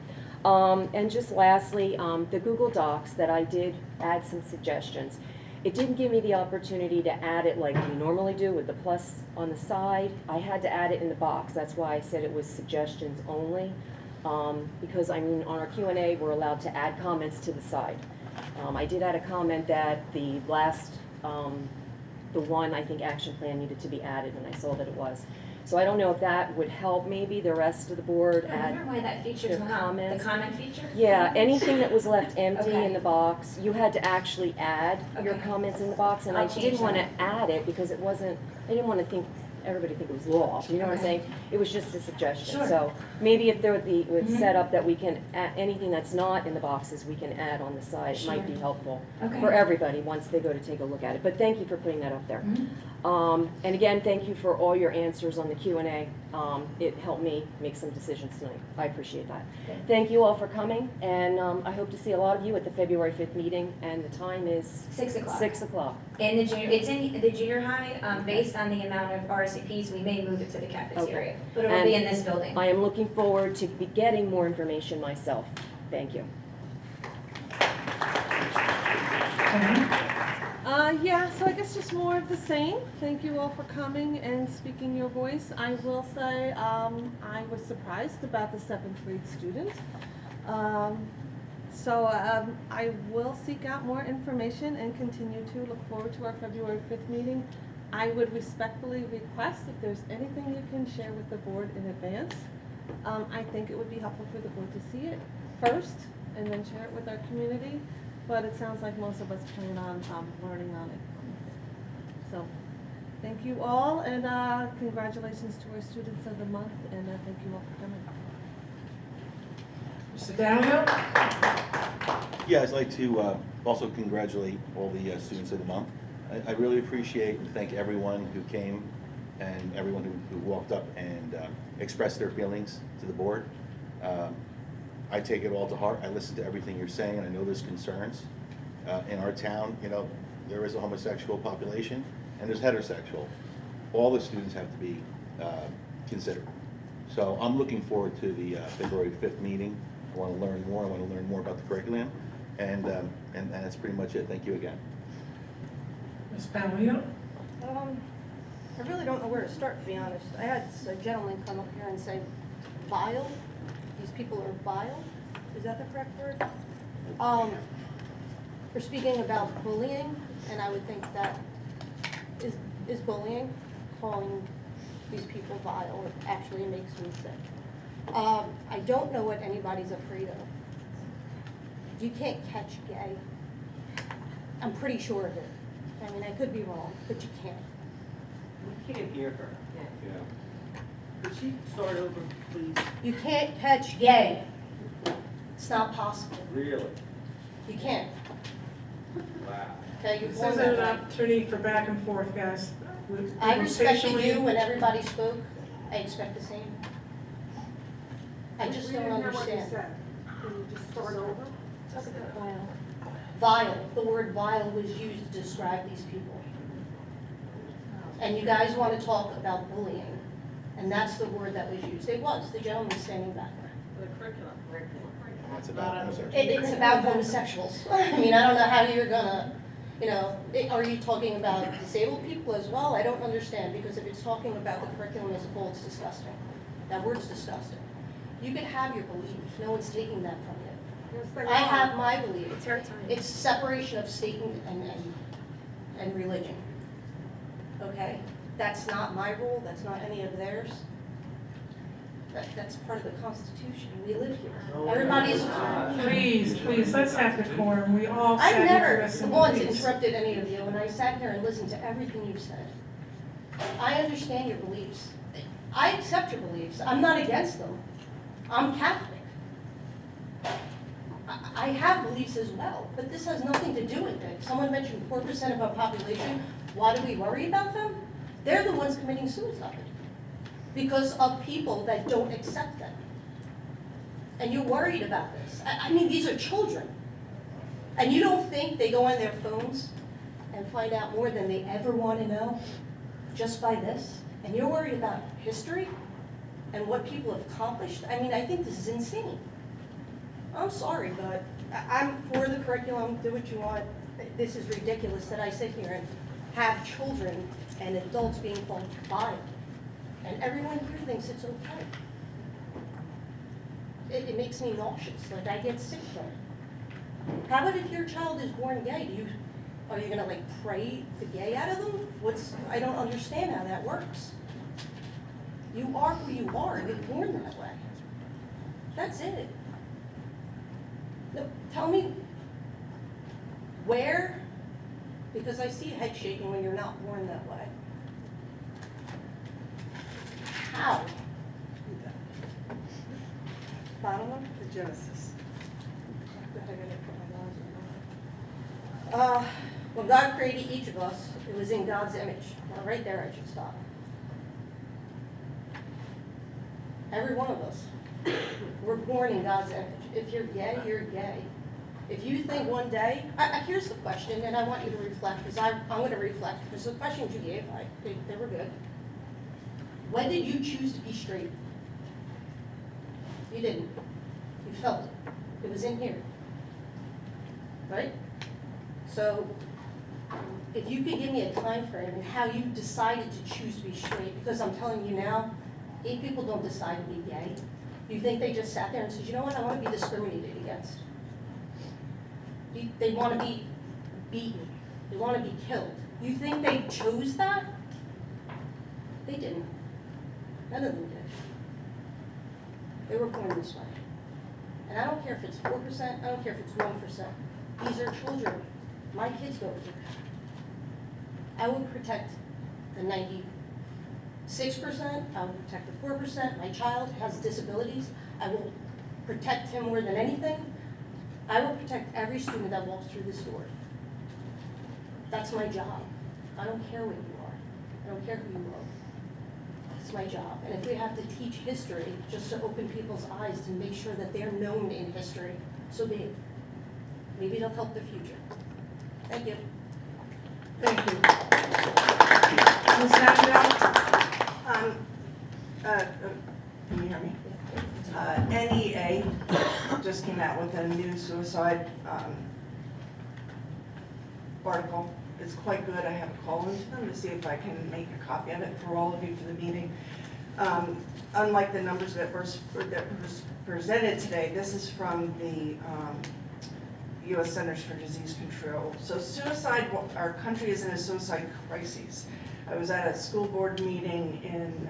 And just lastly, the Google Docs that I did add some suggestions. It didn't give me the opportunity to add it like we normally do with the plus on the side. I had to add it in the box. That's why I said it was suggestions only. Because I mean, on our Q&A, we're allowed to add comments to the side. I did add a comment that the last, the one, I think, action plan needed to be added, and I saw that it was. So I don't know if that would help maybe the rest of the board I add wonder why that feature's their not on. comments. The comment feature? Yeah, anything that was left empty Okay. in the box, you had to actually add your Okay. comments in the box, and I I'll change didn't want to that. add it because it wasn't, I didn't want to think, everybody think it was law, you know what I'm Okay. saying? It was just a suggestion. Sure. So maybe if there would be, it's Mhm. set up that we can, anything that's not in the boxes, we can add on the side. It might be Sure. helpful Okay. for everybody once they go to take a look at it. But thank you for putting that up there. Mhm. And again, thank you for all your answers on the Q&A. It helped me make some decisions tonight. I appreciate that. Okay. Thank you all for coming, and I hope to see a lot of you at the February 5th meeting, and the time is 6 o'clock. 6 o'clock. In the junior, it's in the junior high, based on the amount of RSVPs, we may move it to the cafeteria. Okay. But it'll be in And this building. I am looking forward to be getting more information myself. Thank you. Yeah, so I guess just more of the same. Thank you all for coming and speaking your voice. I will say, I was surprised about the 7th grade student. So I will seek out more information and continue to look forward to our February 5th meeting. I would respectfully request if there's anything you can share with the board in advance. I think it would be helpful for the board to see it first and then share it with our community. But it sounds like most of us plan on learning on it. So, thank you all, and congratulations to our students of the month, and thank you all for coming. Mr. Daniel? Yeah, I'd like to also congratulate all the students of the month. I really appreciate and thank everyone who came and everyone who walked up and expressed their feelings to the board. I take it all to heart. I listen to everything you're saying, and I know there's concerns. In our town, you know, there is a homosexual population, and there's heterosexual. All the students have to be considered. So I'm looking forward to the February 5th meeting. I want to learn more. I want to learn more about the curriculum, and that's pretty much it. Thank you again. Ms. Palomino? I really don't know where to start, to be honest. I had a gentleman come up here and say, vile. These people are vile. Is that the correct word? We're speaking about bullying, and I would think that is bullying, calling these people vile. It actually makes me sick. I don't know what anybody's afraid of. You can't catch gay. I'm pretty sure of it. I mean, I could be wrong, but you can't. We can't hear her. Yeah. Could she start over, please? You can't catch gay. It's not possible. Really? You can't. Wow. Okay, you're This born isn't that an way. opportunity for back and forth, guys. I We're respected patiently- you when everybody spoke. I expect the same. I just We don't didn't hear what you understand. said. Can you just start over? Vile. The word vile was used to describe these people. And you guys want to talk about bullying, and that's the word that was used. It was, the gentleman standing back there. The curriculum. It's about homosexuals. It's about homosexuals. I mean, I don't know how you're gonna You know, are you talking about disabled people as well? I don't understand, because if it's talking about the curriculum as a whole, it's disgusting. That word's disgusting. You can have your belief, no one's taking that from you. I have my belief. It's her time. It's separation of state and religion. Okay? That's not my rule, that's not any of theirs. That's part of the Constitution, we live here. Everybody's. Please, let's have decorum. We all sat I've here never listening. once Please. interrupted any of you, and I sat here and listened to everything you've said. I understand your beliefs. I accept your beliefs. I'm not against them. I'm Catholic. I have beliefs as well, but this has nothing to do with it. Someone mentioned 4% of our population. Why do we worry about them? They're the ones committing suicide because of people that don't accept them. And you're worried about this. I mean, these are children. And you don't think they go on their phones and find out more than they ever want to know just by this? And you're worried about history and what people have accomplished? I mean, I think this is insane. I'm sorry, but I'm for the curriculum, do what you want. This is ridiculous that I sit here and have children and adults being called vile. And everyone here thinks it's okay. It makes me nauseous, like I get sick from it. How about if your child is born gay? Are you gonna like pray the gay out of them? I don't understand how that works. You are who you are, you're born that way. That's it. No, tell me where, because I see head shaking when you're not born that way. How? Bottom one? The Genesis. When God created each of us, it was in God's image. Now, right there, I should stop. Every one of us. We're born in God's image. If you're gay, you're gay. If you think one day, here's the question, and I want you to reflect, because I'm going to reflect, because the questions you gave, they were good. When did you choose to be straight? You didn't. You felt it. It was in here. Right? So, if you could give me a time frame and how you decided to choose to be straight, because I'm telling you now, gay people don't decide to be gay. You think they just sat there and said, you know what, I want to be discriminated against. They want to be beaten. They want to be killed. You think they chose that? They didn't. None of them did. They were born this way. And I don't care if it's 4%, I don't care if it's 1%. These are children. My kids go here. I would protect the 96%, I would protect the 4%. My child has disabilities. I will protect him more than anything. I will protect every student that walks through this door. That's my job. I don't care what you are. I don't care who you are. That's my job. And if we have to teach history just to open people's eyes to make sure that they're known in history, so be it. Maybe it'll help the future. Thank you. Thank you. Ms. Nashville? Can you hear me? NEA just came out with a new suicide article. It's quite good. I have a call into them to see if I can make a copy of it for all of you for the meeting. Unlike the numbers that were presented today, this is from the U.S. Centers for Disease Control. So suicide, our country is in a suicide crisis. I was at a school board meeting in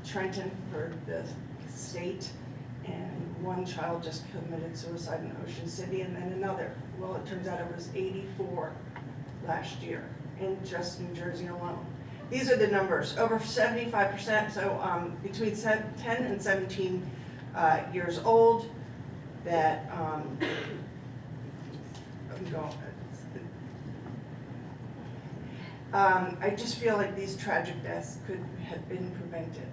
Trenton for the state, and one child just committed suicide in Ocean City, and then another. Well, it turns out it was 84 last year in just New Jersey alone. These are the numbers, over 75%, so between 10 and 17 years old, that I just feel like these tragic deaths could have been prevented.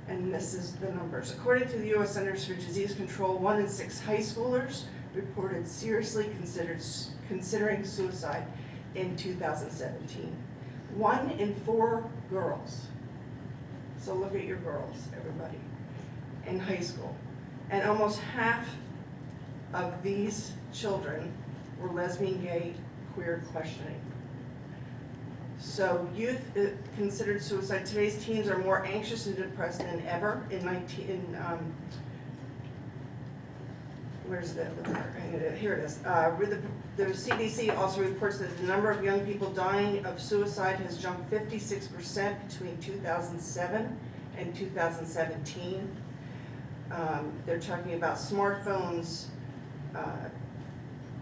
And this is the numbers. According to the U.S. Centers for Disease Control, 1 in 6 high schoolers reported seriously considering suicide in 2017. 1 in 4 girls, so look at your girls, everybody, in high school. And almost half of these children were lesbian, gay, queer questioning. So youth considered suicide. Today's teens are more anxious and depressed than ever. Where's the here it is. The CDC also reports that the number of young people dying of suicide has jumped 56% between 2007 and 2017. They're talking about smartphones,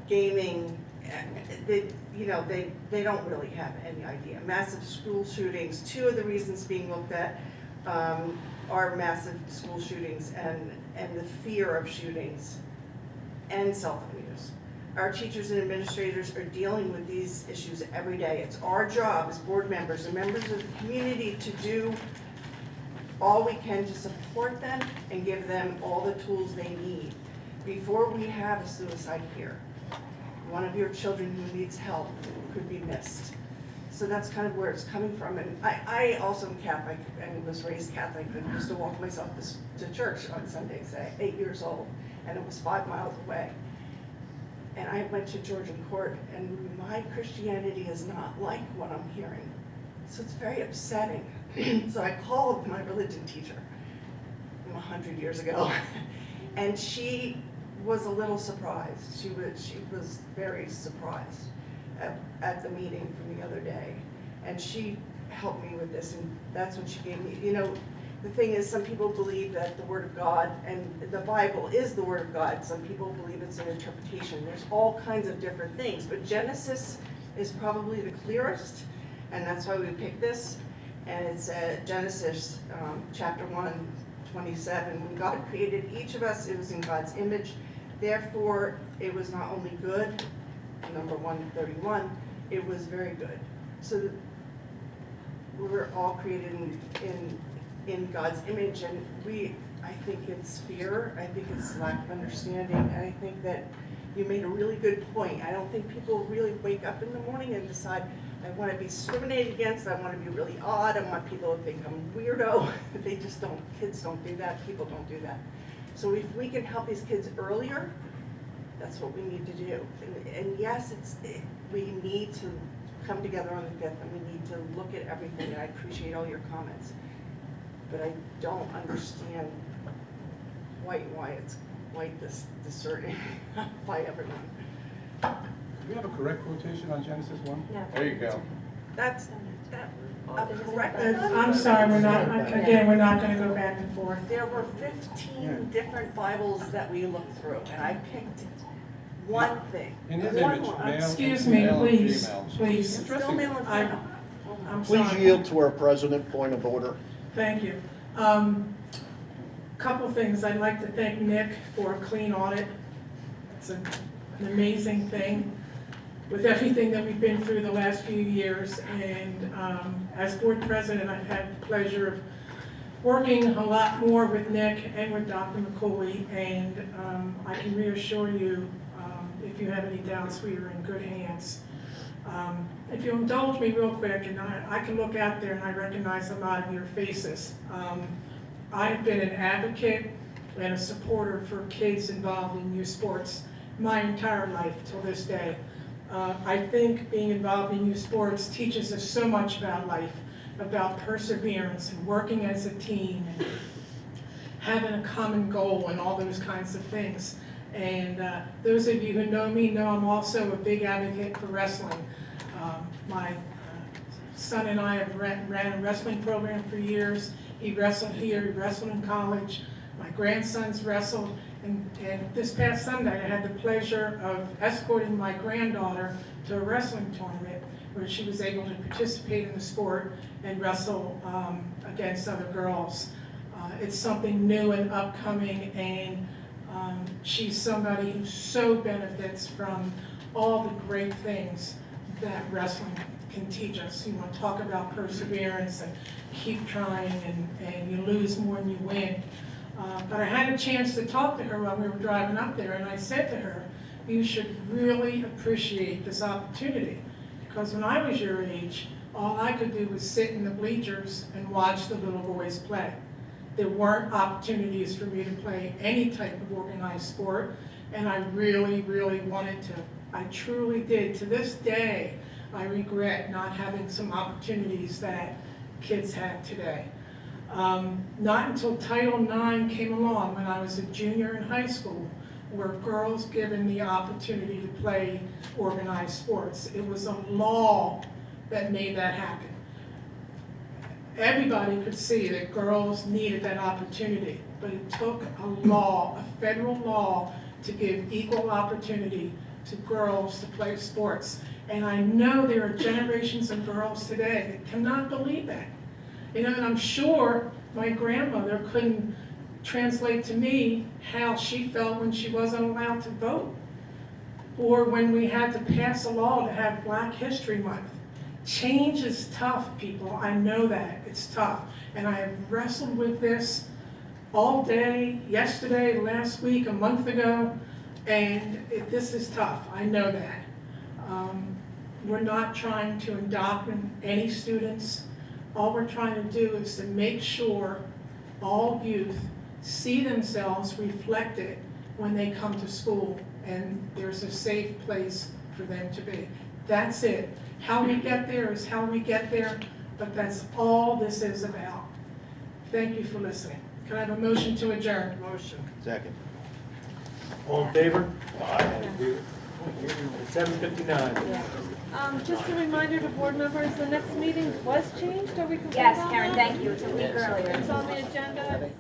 gaming. They don't really have any idea. Massive school shootings. 2 of the reasons being looked at are massive school shootings and the fear of shootings and cell phone use. Our teachers and administrators are dealing with these issues every day. It's our job as board members and members of the community to do all we can to support them and give them all the tools they need. Before we have a suicide here, one of your children who needs help could be missed. So that's kind of where it's coming from. And I also am Catholic and was raised Catholic and used to walk myself to church on Sundays at 8 years old, and it was 5 miles away. And I went to Georgian Court, and my Christianity is not like what I'm hearing. So it's very upsetting. So I called my religion teacher 100 years ago, and she was a little surprised. She was very surprised at the meeting from the other day, and she helped me with this, and that's what she gave me. You know, the thing is, some people believe that the Word of God and the Bible is the Word of God. Some people believe it's an interpretation. There's all kinds of different things, but Genesis is probably the clearest, and that's why we picked this. And it's Genesis chapter 1:27. When God created each of us, it was in God's image. Therefore, it was not only good, number 131, it was very good. So we're all created in God's image, and I think it's fear, I think it's lack of understanding, and I think that you made a really good point. I don't think people really wake up in the morning and decide, I want to be discriminated against, I want to be really odd, I want people to think I'm weirdo. They just don't, kids don't do that, people don't do that. So if we can help these kids earlier, that's what we need to do. And yes, we need to come together on the 5th, and we need to look at everything, and I appreciate all your comments. But I don't understand why it's quite this discerning by everyone. Do we have a correct quotation on Genesis 1? No. There you go. That's correct. I'm sorry, we're not going to go back and forth. There were 15 different Bibles that we looked through, and I picked one thing. In his One image, one. male, Excuse me, male and please, female. please. Still male and female. I'm Please sorry. yield to our president, point of order. Thank you. Couple things. I'd like to thank Nick for a clean audit. It's an amazing thing with everything that we've been through the last few years. And as board president, I've had the pleasure of working a lot more with Nick and with Dr. McCooley. And I can reassure you, if you have any doubts, we are in good hands. If you'll indulge me real quick, and I can look out there and I recognize a lot of your faces. I've been an advocate and a supporter for kids involved in youth sports my entire life till this day. I think being involved in youth sports teaches us so much about life, about perseverance and working as a team and having a common goal and all those kinds of things. And those of you who know me know I'm also a big advocate for wrestling. My son and I have ran a wrestling program for years. He wrestled here, he wrestled in college. My grandsons wrestled. And this past Sunday, I had the pleasure of escorting my granddaughter to a wrestling tournament where she was able to participate in the sport and wrestle against other girls. It's something new and upcoming, and she's somebody who so benefits from all the great things that wrestling can teach us. You want to talk about perseverance and keep trying, and you lose more than you win. But I had a chance to talk to her while we were driving up there, and I said to her, you should really appreciate this opportunity, because when I was your age, all I could do was sit in the bleachers and watch the little boys play. There weren't opportunities for me to play any type of organized sport, and I really, really wanted to I truly did. To this day, I regret not having some opportunities that kids have today. Not until Title IX came along when I was a junior in high school were girls given the opportunity to play organized sports. It was a law that made that happen. Everybody could see that girls needed that opportunity, but it took a law, a federal law, to give equal opportunity to girls to play sports. And I know there are generations of girls today that cannot believe that. You know, and I'm sure my grandmother couldn't translate to me how she felt when she wasn't allowed to vote, or when we had to pass a law to have Black History Month. Change is tough, people. I know that. It's tough. And I have wrestled with this all day, yesterday, last week, a month ago, and this is tough. I know that. We're not trying to indoctrinate any students. All we're trying to do is to make sure all youth see themselves reflected when they come to school, and there's a safe place for them to be. That's it. How we get there is how we get there, but that's all this is about. Thank you for listening. Can I have a motion to adjourn? Motion. Second. All in favor? Aye. 7:59. Just a reminder to board members, the next meeting was changed, are we confirmed Yes, on Karen, that? thank you. It's a week earlier. It's on the agenda.